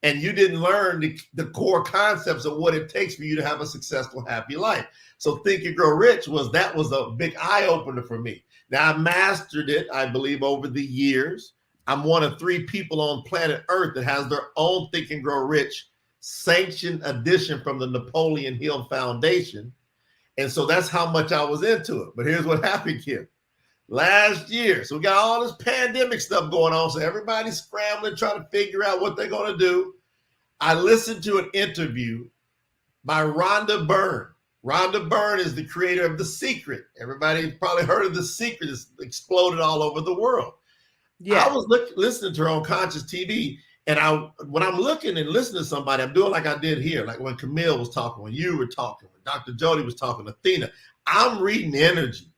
And you didn't learn the core concepts of what it takes for you to have a successful, happy life. So Think and Grow Rich was a big eye opener for me. Now I mastered it, I believe, over the years. I'm one of 3 people on planet Earth that has their own Think and Grow Rich sanctioned edition from the Napoleon Hill Foundation. And so that's how much I was into it. But here's what happened, Kim. Last year, so we got all this pandemic stuff going on. So everybody's scrambling, trying to figure out what they're going to do. I listened to an interview by Rhonda Byrne. Rhonda Byrne is the creator of The Secret. Everybody's probably heard of The Secret. It's exploded all over the world. Yeah. I was listening to her on Conscious TV. And when I'm looking and listening to somebody, I'm doing like I did here, like when Kamille was talking, when you were talking, when Dr. Jody was talking, Athena. I'm reading energy.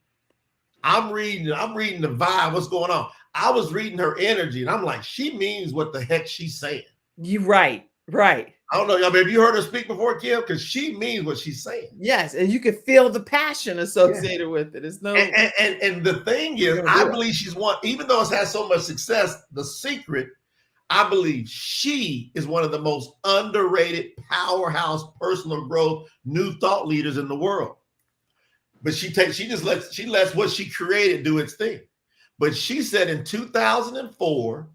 I'm reading the vibe, what's going on. I was reading her energy, and I'm like, she means what the heck she's saying. You right. I don't know. I mean, have you heard her speak before, Kim? Because she means what she's saying. Yes, and you can feel the passion associated with it. It's no. And the thing is, I believe she's one. Even though it's had so much success, The Secret, I believe she is one of the most underrated powerhouse personal growth new thought leaders in the world. But she lets what she created do its thing. But she said in 2004,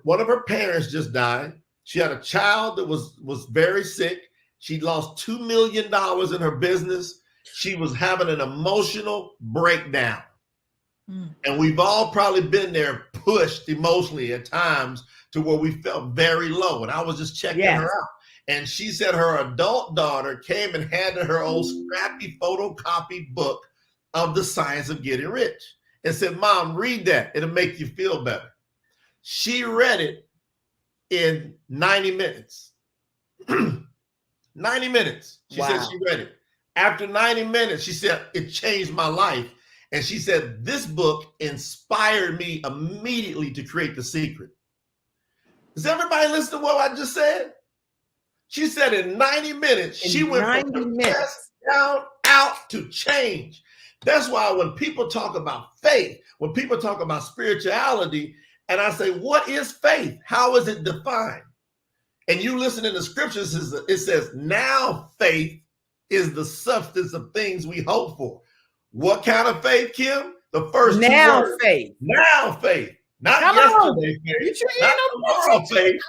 one of her parents just died. She had a child that was very sick. She lost $2 million in her business. She was having an emotional breakdown. And we've all probably been there, pushed emotionally at times to where we felt very low. And I was just checking her out. And she said her adult daughter came and handed her old scrappy photocopy book of The Science of Getting Rich and said, Mom, read that. It'll make you feel better. She read it in 90 minutes. 90 minutes. She said she read it. After 90 minutes, she said, it changed my life. And she said, this book inspired me immediately to create The Secret. Does everybody listen to what I just said? She said in 90 minutes, she went from depressed down out to change. That's why when people talk about faith, when people talk about spirituality, and I say, what is faith? How is it defined? And you listen in the scriptures, it says, now faith is the substance of things we hope for. What kind of faith, Kim? The first now 2 words. Faith. Now faith. Not Come yesterday on. faith. Not tomorrow faith.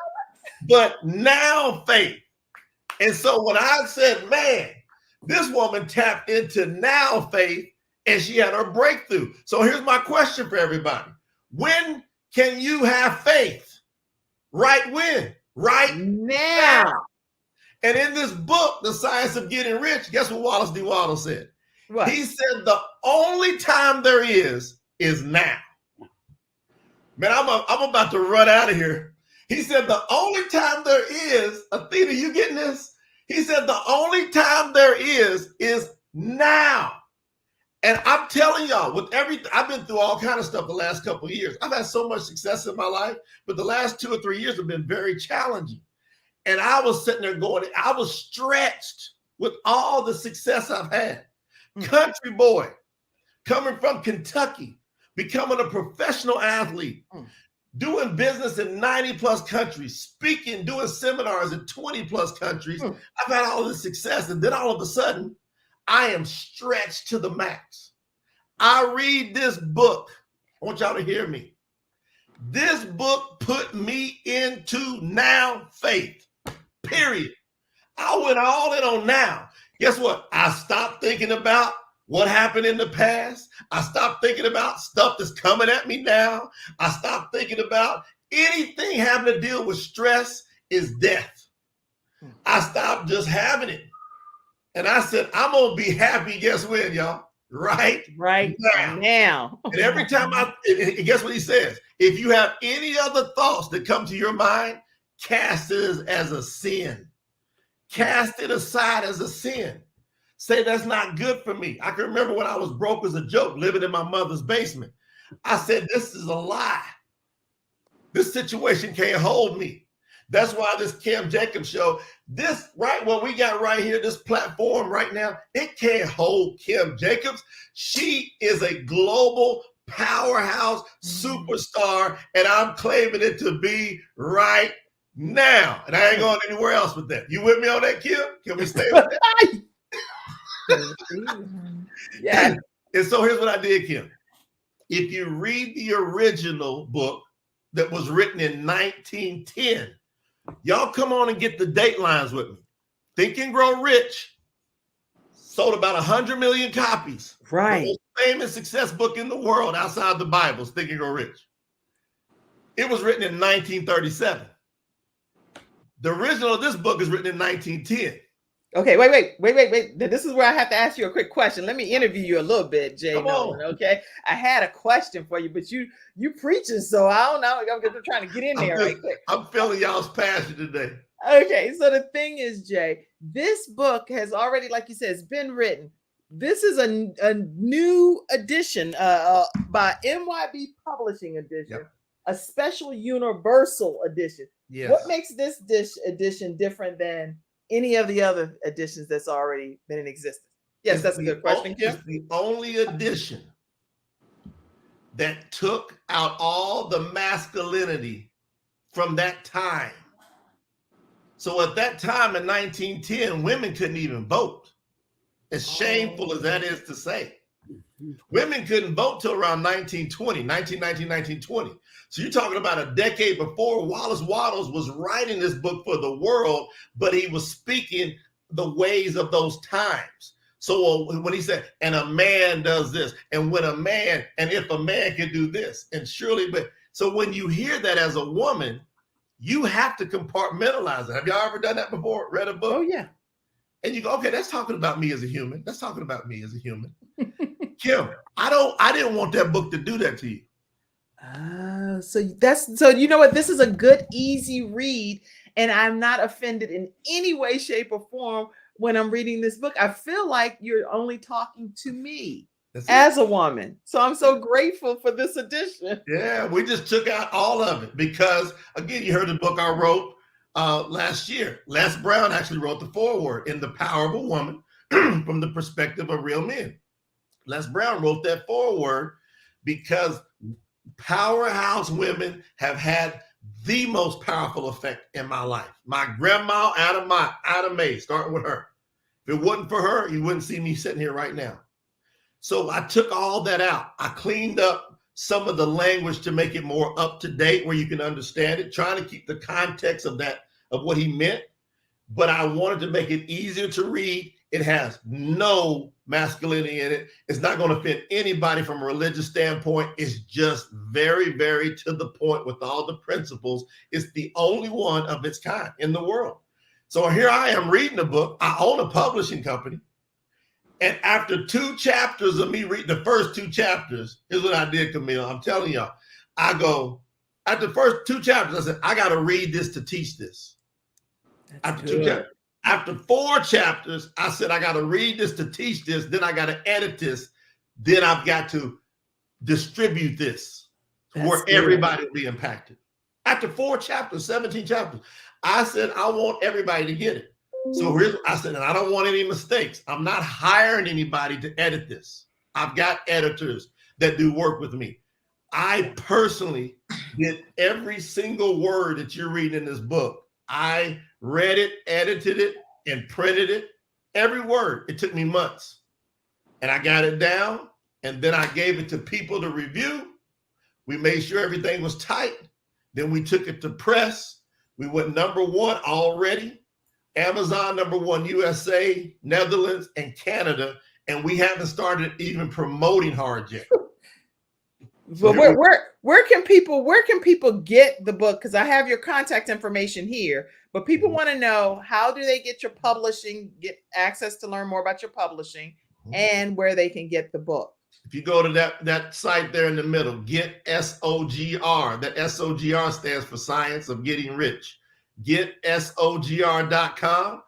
But now faith. And so when I said, man, this woman tapped into now faith and she had her breakthrough. So here's my question for everybody. When can you have faith? Right when? Right now. And in this book, The Science of Getting Rich, guess what Wallace D. Waddle said? What? He said the only time there is now. Man, I'm about to run out of here. He said the only time there is, Athena, you getting this? He said the only time there is now. And I'm telling y'all, with everything, I've been through all kind of stuff the last couple of years. I've had so much success in my life, but the last 2 or 3 years have been very challenging. And I was sitting there going, I was stretched with all the success I've had. Country boy, coming from Kentucky, becoming a professional athlete, doing business in 90 plus countries, speaking, doing seminars in 20 plus countries. I've had all this success. And then all of a sudden, I am stretched to the max. I read this book. I want y'all to hear me. This book put me into now faith, period. I went all in on now. Guess what? I stopped thinking about what happened in the past. I stopped thinking about stuff that's coming at me now. I stopped thinking about anything having to deal with stress is death. I stopped just having it. And I said, I'm going to be happy. Guess when, y'all? Right now. And every time and guess what he says? If you have any other thoughts that come to your mind, cast it as a sin. Cast it aside as a sin. say that's not good for me. I can remember when I was broke as a joke, living in my mother's basement. I said, this is a lie. This situation can't hold me. That's why this Kim Jacobs show, this right, what we got right here, this platform right now, it can't hold Kim Jacobs. She is a global powerhouse superstar, and I'm claiming it to be right now. And I ain't going anywhere else with that. You with me on that, Kim? Can we stay with that? Yeah. And so here's what I did, Kim. If you read the original book that was written in 1910, y'all come on and get the date lines with me. Think and Grow Rich sold about 100 million copies. Right. The most famous success book in the world outside the Bible is Think and Grow Rich. It was written in 1937. The original of this book is written in 1910. Okay, wait. This is where I have to ask you a quick question. Let me interview you a little bit, Jay Nolan, okay? I had a question for you, but you preaching, so I don't know. I'm trying to get in there right quick. I'm feeling y'all's passion today. Okay, so the thing is, Jay, this book has already, like you said, it's been written. This is a new edition by MYB Publishing Edition, a special universal edition. Yes. What makes this edition different than any of the other editions that's already been in existence? Yes, that's a good question, Kim. It's the only edition that took out all the masculinity from that time. So at that time in 1910, women couldn't even vote. As shameful as that is to say. Women couldn't vote till around 1920. So you're talking about a decade before. Wallace Wattles was writing this book for the world, but he was speaking the ways of those times. So when he said, and a man does this, and when a man, and if a man can do this, and surely, but so when you hear that as a woman, you have to compartmentalize it. Have y'all ever done that before? Read a book? Oh, yeah. And you go, okay, that's talking about me as a human. That's talking about me as a human. Kim, I didn't want that book to do that to you. So you know what? This is a good, easy read, and I'm not offended in any way, shape, or form when I'm reading this book. I feel like you're only talking to me as a woman. So I'm so grateful for this edition. Yeah, we just took out all of it because, again, you heard the book I wrote last year. Les Brown actually wrote the foreword in The Power of a Woman from the perspective of real men. Les Brown wrote that foreword because powerhouse women have had the most powerful effect in my life. My grandma, Ada Mae, starting with her. If it wasn't for her, you wouldn't see me sitting here right now. So I took all that out. I cleaned up some of the language to make it more up to date where you can understand it, trying to keep the context of that, of what he meant. But I wanted to make it easier to read. It has no masculinity in it. It's not going to fit anybody from a religious standpoint. It's just very, very to the point with all the principles. It's the only one of its kind in the world. So here I am reading the book. I own a publishing company. And after 2 chapters of me reading the first 2 chapters, here's what I did, Camille. I'm telling y'all. I go, after the first 2 chapters, I said, I got to read this to teach this. After 2 chapters. After 4 chapters, I said, I got to read this to teach this. Then I got to edit this. Then I've got to distribute this where everybody will be impacted. After 4 chapters, 17 chapters, I said, I want everybody to get it. So here's what I said, and I don't want any mistakes. I'm not hiring anybody to edit this. I've got editors that do work with me. I personally did every single word that you're reading in this book. I read it, edited it, and printed it. Every word. It took me months. And I got it down, and then I gave it to people to review. We made sure everything was tight. Then we took it to press. We went #1 already. Amazon #1 USA, Netherlands, and Canada. And we haven't started even promoting hard yet. But where can people get the book? Because I have your contact information here, but people want to know, how do they get your publishing, get access to learn more about your publishing, and where they can get the book? If you go to that site there in the middle, Get SOGR. That SOGR stands for Science of Getting Rich. GetSOGR.com.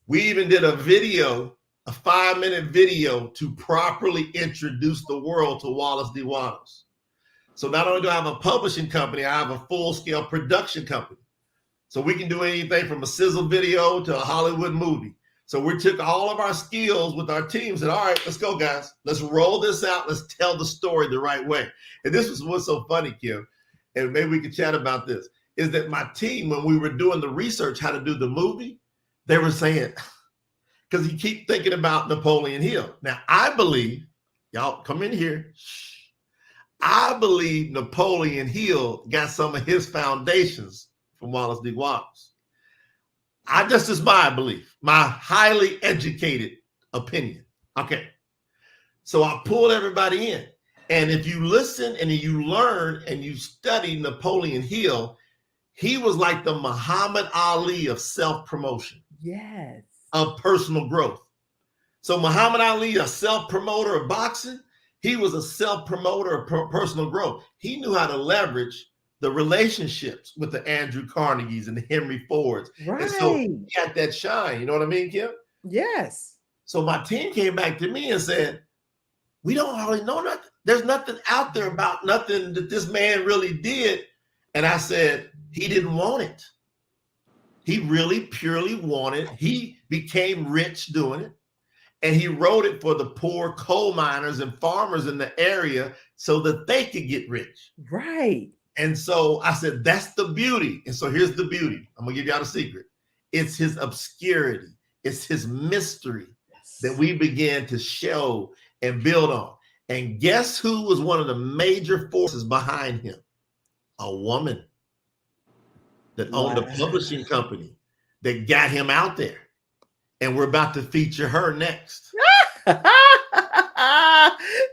We even did a video a 5-minute video to properly introduce the world to Wallace D. Wattles. So not only do I have a publishing company, I have a full-scale production company. So we can do anything from a sizzle video to a Hollywood movie. So we took all of our skills with our teams and, all right, let's go, guys. Let's roll this out. Let's tell the story the right way. And this was what's so funny, Kim, and maybe we could chat about this, is that my team, when we were doing the research how to do the movie, they were saying, because you keep thinking about Napoleon Hill. Now, I believe, y'all come in here, I believe Napoleon Hill got some of his foundations from Wallace D. Wattles. This is my belief, my highly educated opinion. Okay. So I pulled everybody in. And if you listen and you learn and you study Napoleon Hill, he was like the Muhammad Ali of self-promotion. Yes. Of personal growth. So Muhammad Ali, a self-promoter of boxing, he was a self-promoter of personal growth. He knew how to leverage the relationships with the Andrew Carnegies and the Henry Fords. Right. And so he had that shine. You know what I mean, Kim? Yes. So my team came back to me and said, we don't really know nothing. There's nothing out there about nothing that this man really did. And I said, he didn't want it. He really purely wanted, he became rich doing it. And he wrote it for the poor coal miners and farmers in the area so that they could get rich. Right. And so I said, that's the beauty. And so here's the beauty. I'm gonna give y'all the secret. It's his obscurity. It's his mystery that we began to show and build on. And guess who was one of the major forces behind him? A woman that owned a publishing company that got him out there. And we're about to feature her next.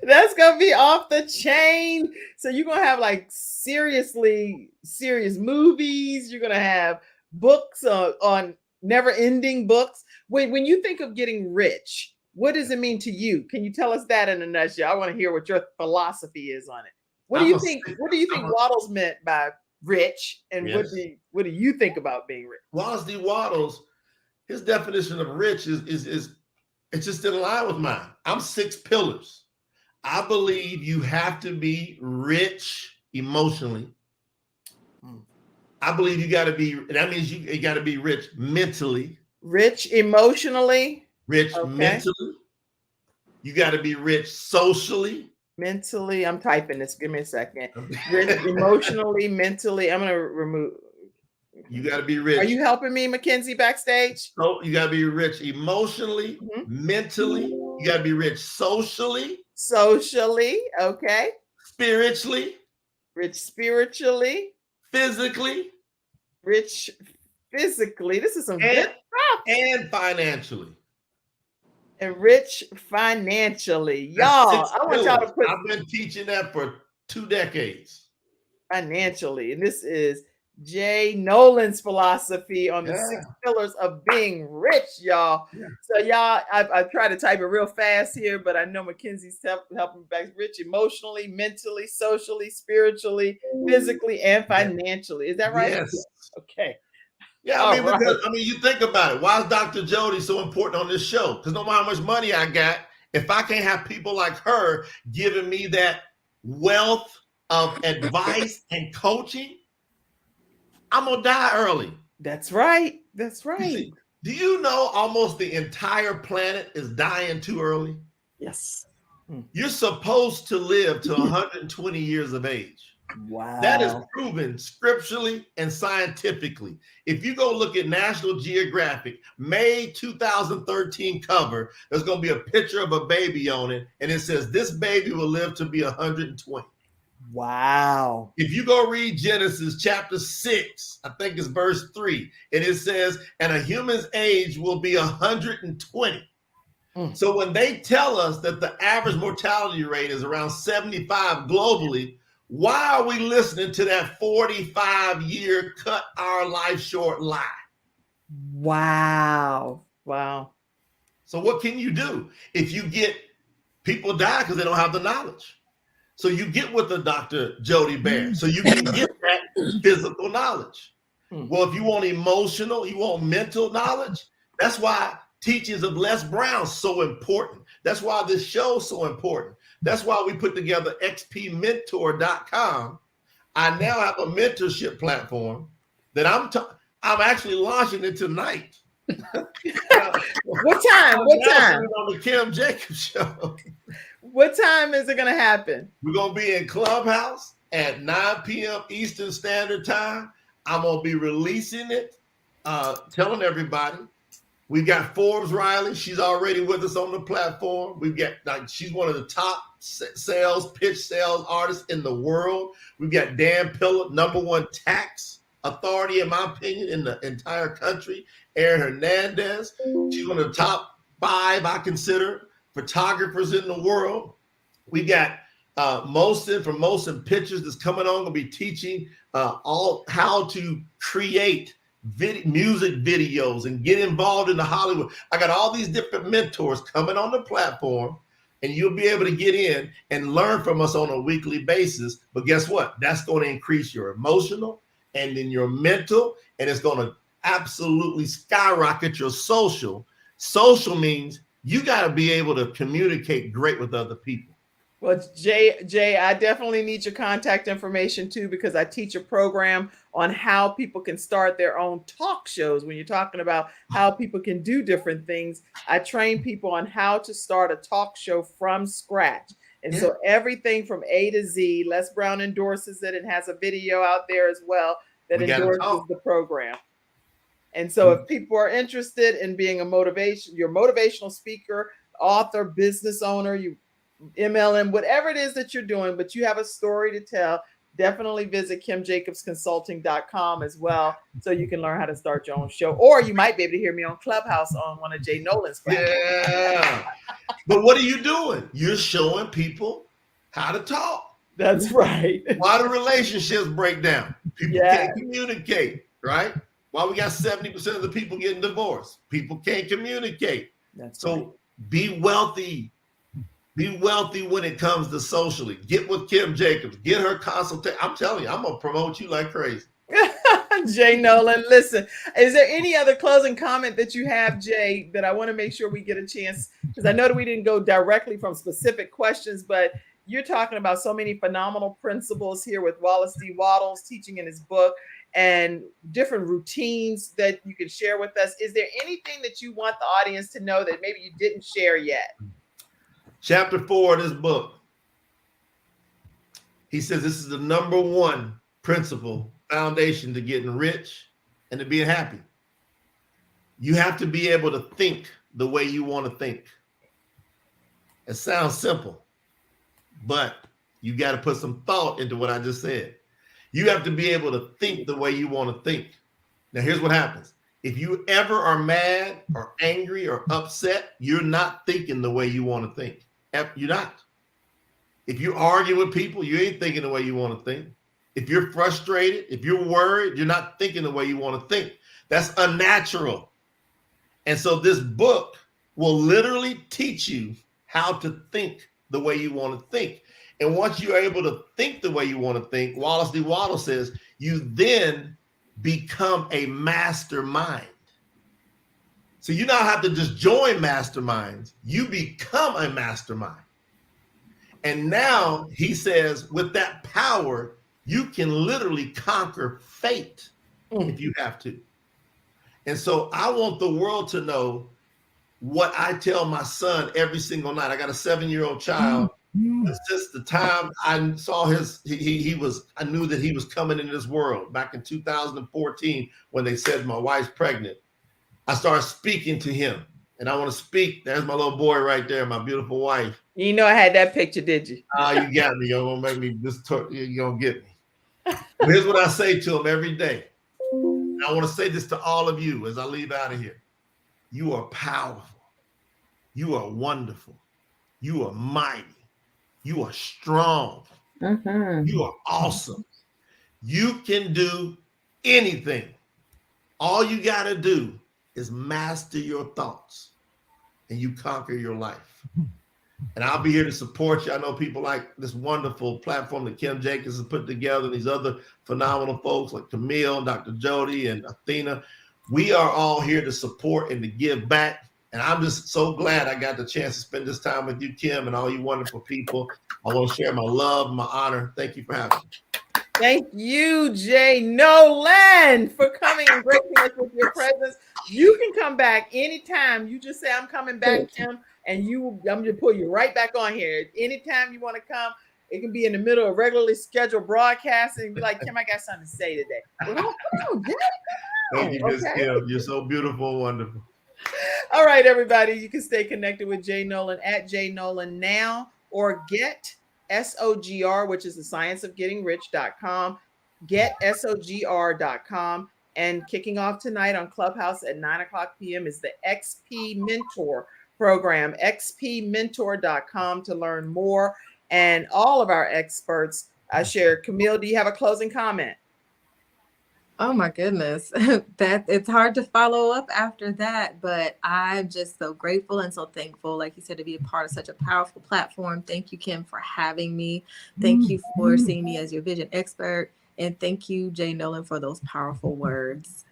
That's gonna be off the chain. So you're gonna have like serious movies. You're gonna have books on never-ending books. When you think of getting rich, what does it mean to you? Can you tell us that in a nutshell? I want to hear what your philosophy is on it. What do you think Wattles meant by rich, and Yes. what do you think about being rich? Wallace D. Wattles, his definition of rich is it's just in line with mine. I'm 6 pillars. I believe you have to be rich emotionally. I believe you got to be, that means you got to be rich mentally. Rich emotionally. Rich mentally. You got to be rich socially. Mentally, I'm typing this. Give me a second. Rich emotionally, mentally. I'm gonna remove. You got to be rich. Are you helping me, Mackenzie, backstage? So you got to be rich emotionally, mentally. You got to be rich socially. Socially, okay. Spiritually. Rich spiritually. Physically. Rich physically. This is some good stuff. And financially. And rich financially. Y'all, I want y'all to put. I've been teaching that for 2 decades. Financially. And this is Jay Nolan's philosophy on the 6 pillars of being rich, y'all. Yeah. So y'all, I try to type it real fast here, but I know Mackenzie's helping me back. Rich emotionally, mentally, socially, spiritually, physically, and financially. Is that right? Yes. Okay. Yeah, I mean, you think about it. Why is Dr. Jody so important on this show? Because no matter how much money I got, if I can't have people like her giving me that wealth of advice and coaching, I'm gonna die early. That's right. That's right. See, do you know almost the entire planet is dying too early? Yes. You're supposed to live to 120 years of age. Wow. That is proven scripturally and scientifically. If you go look at National Geographic, May 2013 cover, there's going to be a picture of a baby on it, and it says this baby will live to be 120. Wow. If you go read Genesis chapter 6, I think it's verse 3, and it says, and a human's age will be 120. So when they tell us that the average mortality rate is around 75 globally, why are we listening to that 45-year cut our life short lie? Wow. Wow. So what can you do if you get people die because they don't have the knowledge? So you get with the Dr. Jody Baer so you can get that physical knowledge. Well, if you want emotional, you want mental knowledge, that's why teachings of Les Brown so important. That's why this show is so important. That's why we put together xpmentor.com. I now have a mentorship platform that I'm actually launching it tonight. What time? What time? On the Kim Jacobs show. What time is it going to happen? We're going to be in Clubhouse at 9 p.m. Eastern Standard Time. I'm going to be releasing it, telling everybody. We've got Forbes Riley. She's already with us on the platform. We've got, she's one of the top pitch sales artists in the world. We've got Dan Pillard, #1 tax authority, in my opinion, in the entire country. Aaron Hernandez. She's one of the top 5, I consider, photographers in the world. We got Mosin from Mosin Pictures that's coming on. Going to be teaching all how to create music videos and get involved in the Hollywood. I got all these different mentors coming on the platform, and you'll be able to get in and learn from us on a weekly basis. But guess what? That's going to increase your emotional and then your mental, and it's going to absolutely skyrocket your social. Social means you got to be able to communicate great with other people. Well, Jay, I definitely need your contact information too, because I teach a program on how people can start their own talk shows. When you're talking about how people can do different things, I train people on how to start a talk show from scratch. And so everything from A to Z, Les Brown endorses it and has a video out there as well that endorses the program. And so if people are interested in being your motivational speaker, author, business owner, you MLM, whatever it is that you're doing, but you have a story to tell, definitely visit kimjacobsconsulting.com as well, so you can learn how to start your own show. Or you might be able to hear me on Clubhouse on one of Jay Nolan's platforms. Yeah. But what are you doing? You're showing people how to talk. That's right. Why do relationships break down? People can't communicate, right? Why we got 70% of the people getting divorced? People can't communicate. So be wealthy. Be wealthy when it comes to socially. Get with Kim Jacobs. Get her consultation. I'm telling you, I'm going to promote you like crazy. Jay Nolan, listen, is there any other closing comment that you have, Jay, that I want to make sure we get a chance? Because I know that we didn't go directly from specific questions, but you're talking about so many phenomenal principles here with Wallace D. Wattles teaching in his book and different routines that you can share with us. Is there anything that you want the audience to know that maybe you didn't share yet? Chapter 4 of this book, he says this is the #1 principle, foundation to getting rich and to being happy. You have to be able to think the way you want to think. It sounds simple, but you got to put some thought into what I just said. You have to be able to think the way you want to think. Now, here's what happens. If you ever are mad or angry or upset, you're not thinking the way you want to think. You're not. If you argue with people, you ain't thinking the way you want to think. If you're frustrated, if you're worried, you're not thinking the way you want to think. That's unnatural. And so this book will literally teach you how to think the way you want to think. And once you're able to think the way you want to think, Wallace D. Wattles says, you then become a mastermind. So you don't have to just join masterminds. You become a mastermind. And now he says, with that power, you can literally conquer fate if you have to. And so I want the world to know what I tell my son every single night. I got a 7-year-old child. Since the time I saw I knew that he was coming into this world back in 2014 when they said my wife's pregnant. I started speaking to him, and I want to speak. There's my little boy right there, my beautiful wife. You know I had that picture, did you? You got me. You're gonna make me you're gonna get me. But here's what I say to him every day. And I want to say this to all of you as I leave out of here. You are powerful. You are wonderful. You are mighty. You are strong. You are awesome. You can do anything. All you got to do is master your thoughts and you conquer your life. And I'll be here to support you. I know people like this wonderful platform that Kim Jacobs has put together and these other phenomenal folks like Camille, Dr. Jody, and Athena. We are all here to support and to give back. And I'm just so glad I got the chance to spend this time with you, Kim, and all you wonderful people. I want to share my love, my honor. Thank you for having me. Thank you, Jay Nolan, for coming and gracing us with your presence. You can come back anytime. You just say, I'm coming back, Kim, and I'm going to pull you right back on here. Anytime you want to come, it can be in the middle of regularly scheduled broadcasting and be like, Kim, I got something to say today. Well, come on, Jay. Thank you, Miss Kim. You're so beautiful, wonderful. All right, everybody. You can stay connected with Jay Nolan at Jay Nolan now, or get SOGR, which is the science of getting rich.com, getsogr.com. And kicking off tonight on Clubhouse at 9:00 p.m. is the XP Mentor program, xpmentor.com to learn more. And all of our experts share. Camille, do you have a closing comment? Oh my goodness, that it's hard to follow up after that, but I'm just so grateful and so thankful, like you said, to be a part of such a powerful platform. Thank you, Kim, for having me. Thank you for seeing me as your vision expert. And thank you, Jay Nolan, for those powerful words.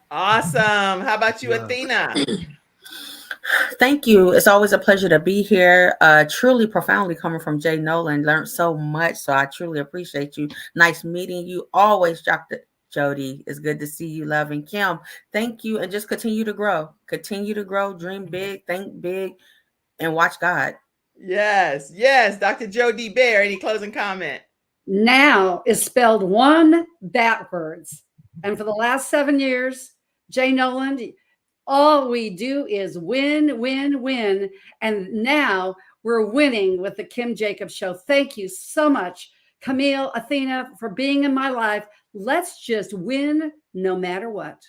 Awesome. How about you, Athena? Thank you. It's always a pleasure to be here. Truly profoundly coming from Jay Nolan. Learned so much. So I truly appreciate you. Nice meeting you. Always, Dr. Jody. It's good to see you, love. And Kim, thank you. And just continue to grow. Continue to grow. Dream big. Think big. And watch God. Yes. Yes. Dr. Dee Baer, any closing comment? Now is spelled one backwards. And for the last 7 years, Jay Nolan, all we do is win, win, win. And now we're winning with the Kim Jacobs Show. Thank you so much, Camille, Athena, for being in my life. Let's just win no matter what.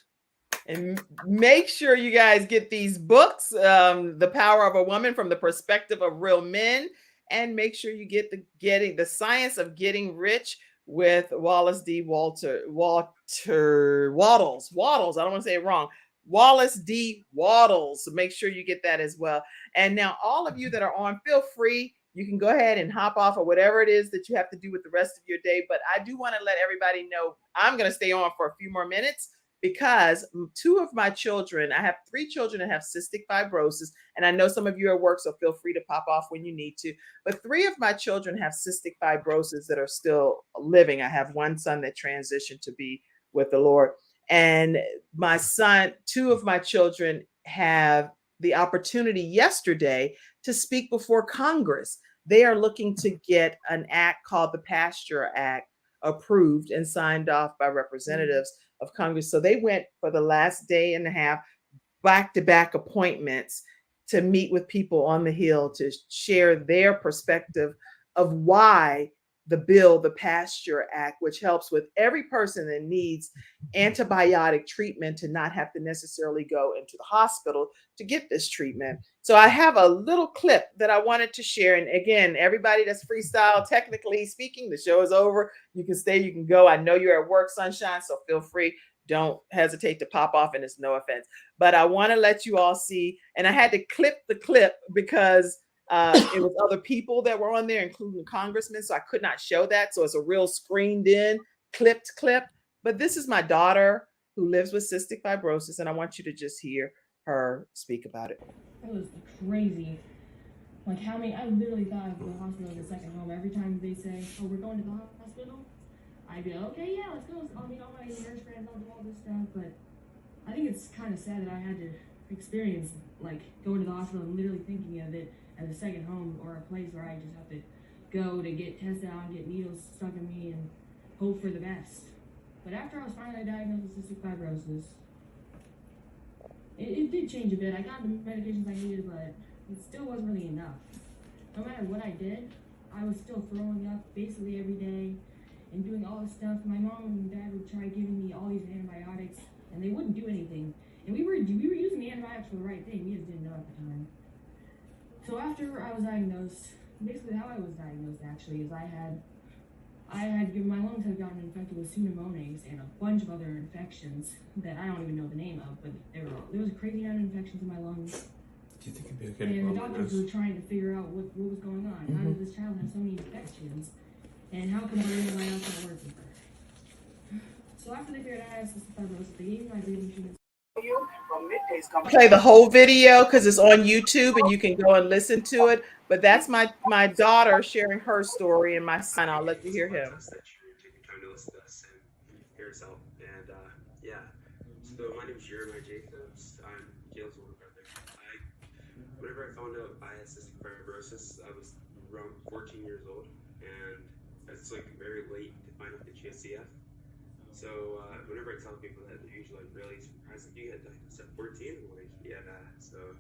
And make sure you guys get these books, The Power of a Woman from the Perspective of Real Men. And make sure you get the Science of Getting Rich with Wallace D. Wattles. I don't want to say it wrong. Wallace D. Wattles. So make sure you get that as well. And now all of you that are on, feel free. You can go ahead and hop off or whatever it is that you have to do with the rest of your day. But I do want to let everybody know I'm going to stay on for a few more minutes because 2 of my children, I have 3 children that have cystic fibrosis. And I know some of you are at work, so feel free to pop off when you need to. But 3 of my children have cystic fibrosis that are still living. I have one son that transitioned to be with the Lord. And my son, 2 of my children have the opportunity yesterday to speak before Congress. They are looking to get an act called the Pasture Act approved and signed off by representatives of Congress. So they went for the last day and a half, back-to-back appointments to meet with people on the Hill to share their perspective of why the bill, the Pasture Act, which helps with every person that needs antibiotic treatment to not have to necessarily go into the hospital to get this treatment. So I have a little clip that I wanted to share. And again, everybody that's freestyle, technically speaking, the show is over. You can stay, you can go. I know you're at work, sunshine, so feel free. Don't hesitate to pop off, and it's no offense. But I want to let you all see, and I had to clip the clip because it was other people that were on there, including congressmen, so I could not show that. So it's a real screened in, clipped clip. But this is my daughter who lives with cystic fibrosis, and I want you to just hear her speak about it. It was crazy. Like I literally thought the hospital was a second home. Every time they say, oh, we're going to the hospital, I'd be like, okay, yeah, let's go. I'll meet all my nurse friends, I'll do all this stuff. But I think it's kind of sad that I had to experience like going to the hospital and literally thinking of it as a second home or a place where I just have to go to get tested out and get needles stuck in me and hope for the best. But after I was finally diagnosed with cystic fibrosis, it did change a bit. I got the medications I needed, but it still wasn't really enough. No matter what I did, I was still throwing up basically every day and doing all this stuff. My mom and dad would try giving me all these antibiotics, and they wouldn't do anything. And we were using the antibiotics for the right thing. We just didn't know at the time. So after I was diagnosed, basically how I was diagnosed actually is my lungs had gotten infected with pseudomonas and a bunch of other infections that I don't even know the name of, but there was a crazy amount of infections in my lungs. Do you think it'd be okay? And the doctors were trying to figure out what was going on. How did this child have so many infections? And how come my antibiotics not working for her? So after they figured out I had cystic fibrosis, they gave me my breathing treatments. Play the whole video because it's on YouTube and you can go and listen to it. But that's my daughter sharing her story, and my son. I'll let you hear him. So my name is Jeremiah Jacobs. I'm Gail's older brother. Whenever I found out I had cystic fibrosis, I was around 14 years old, and it's like very late to find out that you have CF. So whenever I tell people that, they're usually like really surprised. Like, you got diagnosed at 14? I'm like, yeah. So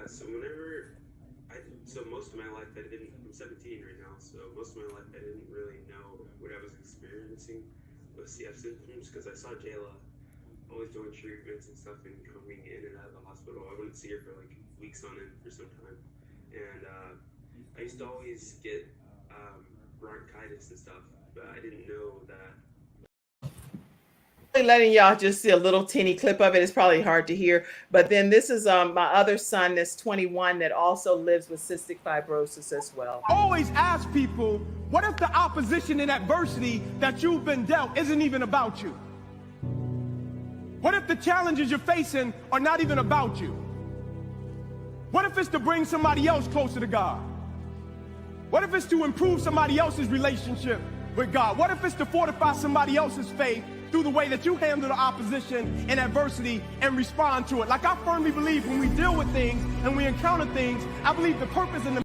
so whenever so most of my life I didn't. I'm 17 right now, so most of my life I didn't really know what I was experiencing with CF symptoms because I saw Jayla always doing treatments and stuff and coming in and out of the hospital. I wouldn't see her for like weeks on end for some time, and I used to always get bronchitis and stuff, but I didn't know that. Letting y'all just see a little teeny clip of it. It's probably hard to hear, but then this is my other son that's 21 that also lives with cystic fibrosis as well. Always ask people, what if the opposition and adversity that you've been dealt isn't even about you? What if the challenges you're facing are not even about you? What if it's to bring somebody else closer to God? What if it's to improve somebody else's relationship with God? What if it's to fortify somebody else's faith through the way that you handle the opposition and adversity and respond to it? Like, I firmly believe when we deal with things and we encounter things, I believe the purpose in the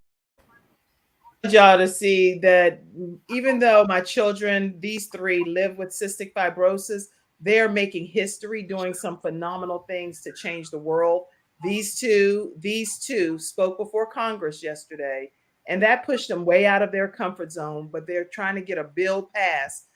y'all to see that even though my children, these three, live with cystic fibrosis, they're making history, doing some phenomenal things to change the world. These two spoke before Congress yesterday, and that pushed them way out of their comfort zone, but they're trying to get a bill passed,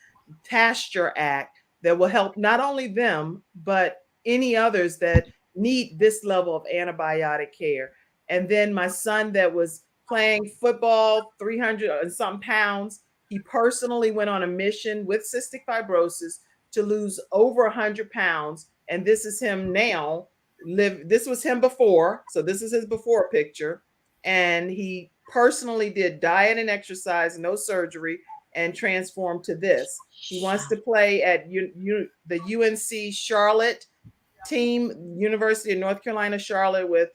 Pasture Act, that will help not only them, but any others that need this level of antibiotic care. And then my son that was playing football, 300 and some pounds, he personally went on a mission with cystic fibrosis to lose over 100 pounds. And this is him now. This was him before. So this is his before picture. And he personally did diet and exercise, no surgery, and transformed to this. He wants to play at the UNC Charlotte team, University of North Carolina, Charlotte, with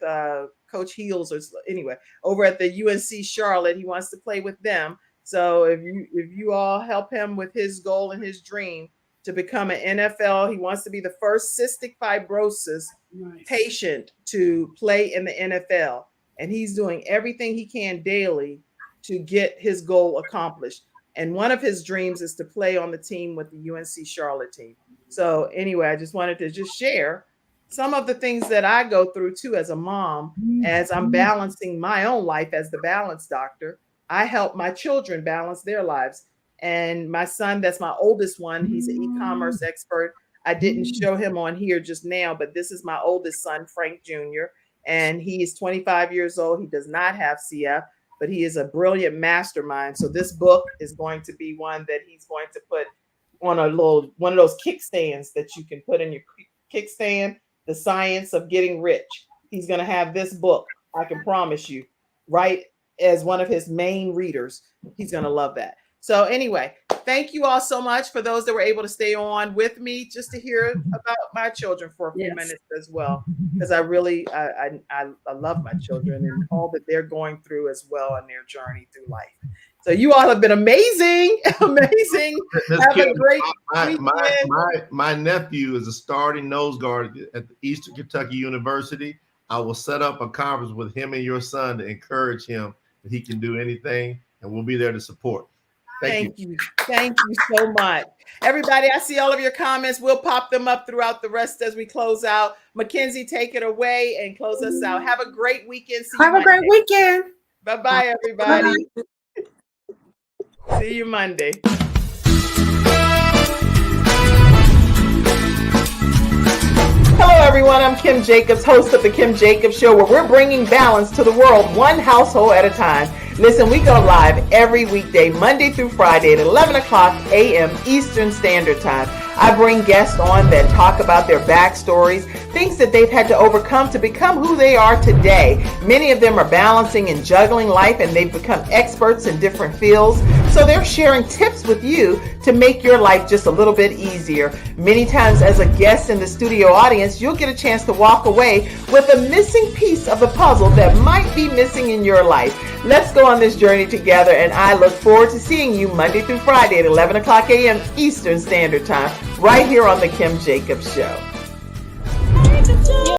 Coach Heels, or anyway, over at the UNC Charlotte. He wants to play with them. So if you all help him with his goal and his dream to become an NFL, he wants to be the first cystic fibrosis patient to play in the NFL. And he's doing everything he can daily to get his goal accomplished. And one of his dreams is to play on the team with the UNC Charlotte team. So anyway, I just wanted to just share some of the things that I go through too as a mom, as I'm balancing my own life as the balance doctor. I help my children balance their lives. And my son, that's my oldest one, he's an e-commerce expert. I didn't show him on here just now, but this is my oldest son, Frank Jr., and he is 25 years old. He does not have CF, but he is a brilliant mastermind. So this book is going to be one that he's going to put on one of those kickstands that you can put in your kickstand, The Science of Getting Rich. He's going to have this book, I can promise you, right as one of his main readers. He's going to love that. So anyway, thank you all so much for those that were able to stay on with me just to hear about my children for a few minutes as well, because I really, I love my children and all that they're going through as well in their journey through life. So you all have been amazing, amazing. Have a great weekend. My nephew is a starting nose guard at the Eastern Kentucky University. I will set up a conference with him and your son to encourage him that he can do anything, and we'll be there to support. Thank you. Thank you so much. Everybody, I see all of your comments. We'll pop them up throughout the rest as we close out. Mackenzie, take it away and close us out. Have a great weekend. Have a great weekend. Bye-bye, everybody. See you Monday. Hello, everyone. I'm Kim Jacobs, host of The Kim Jacobs Show, where we're bringing balance to the world one household at a time. Listen, we go live every weekday, Monday through Friday at 11 o'clock a.m. Eastern Standard Time. I bring guests on that talk about their backstories, things that they've had to overcome to become who they are today. Many of them are balancing and juggling life, and they've become experts in different fields. So they're sharing tips with you to make your life just a little bit easier. Many times as a guest in the studio audience, you'll get a chance to walk away with a missing piece of the puzzle that might be missing in your life. Let's go on this journey together, and I look forward to seeing you Monday through Friday at 11 o'clock a.m. Eastern Standard Time, right here on The Kim Jacobs Show.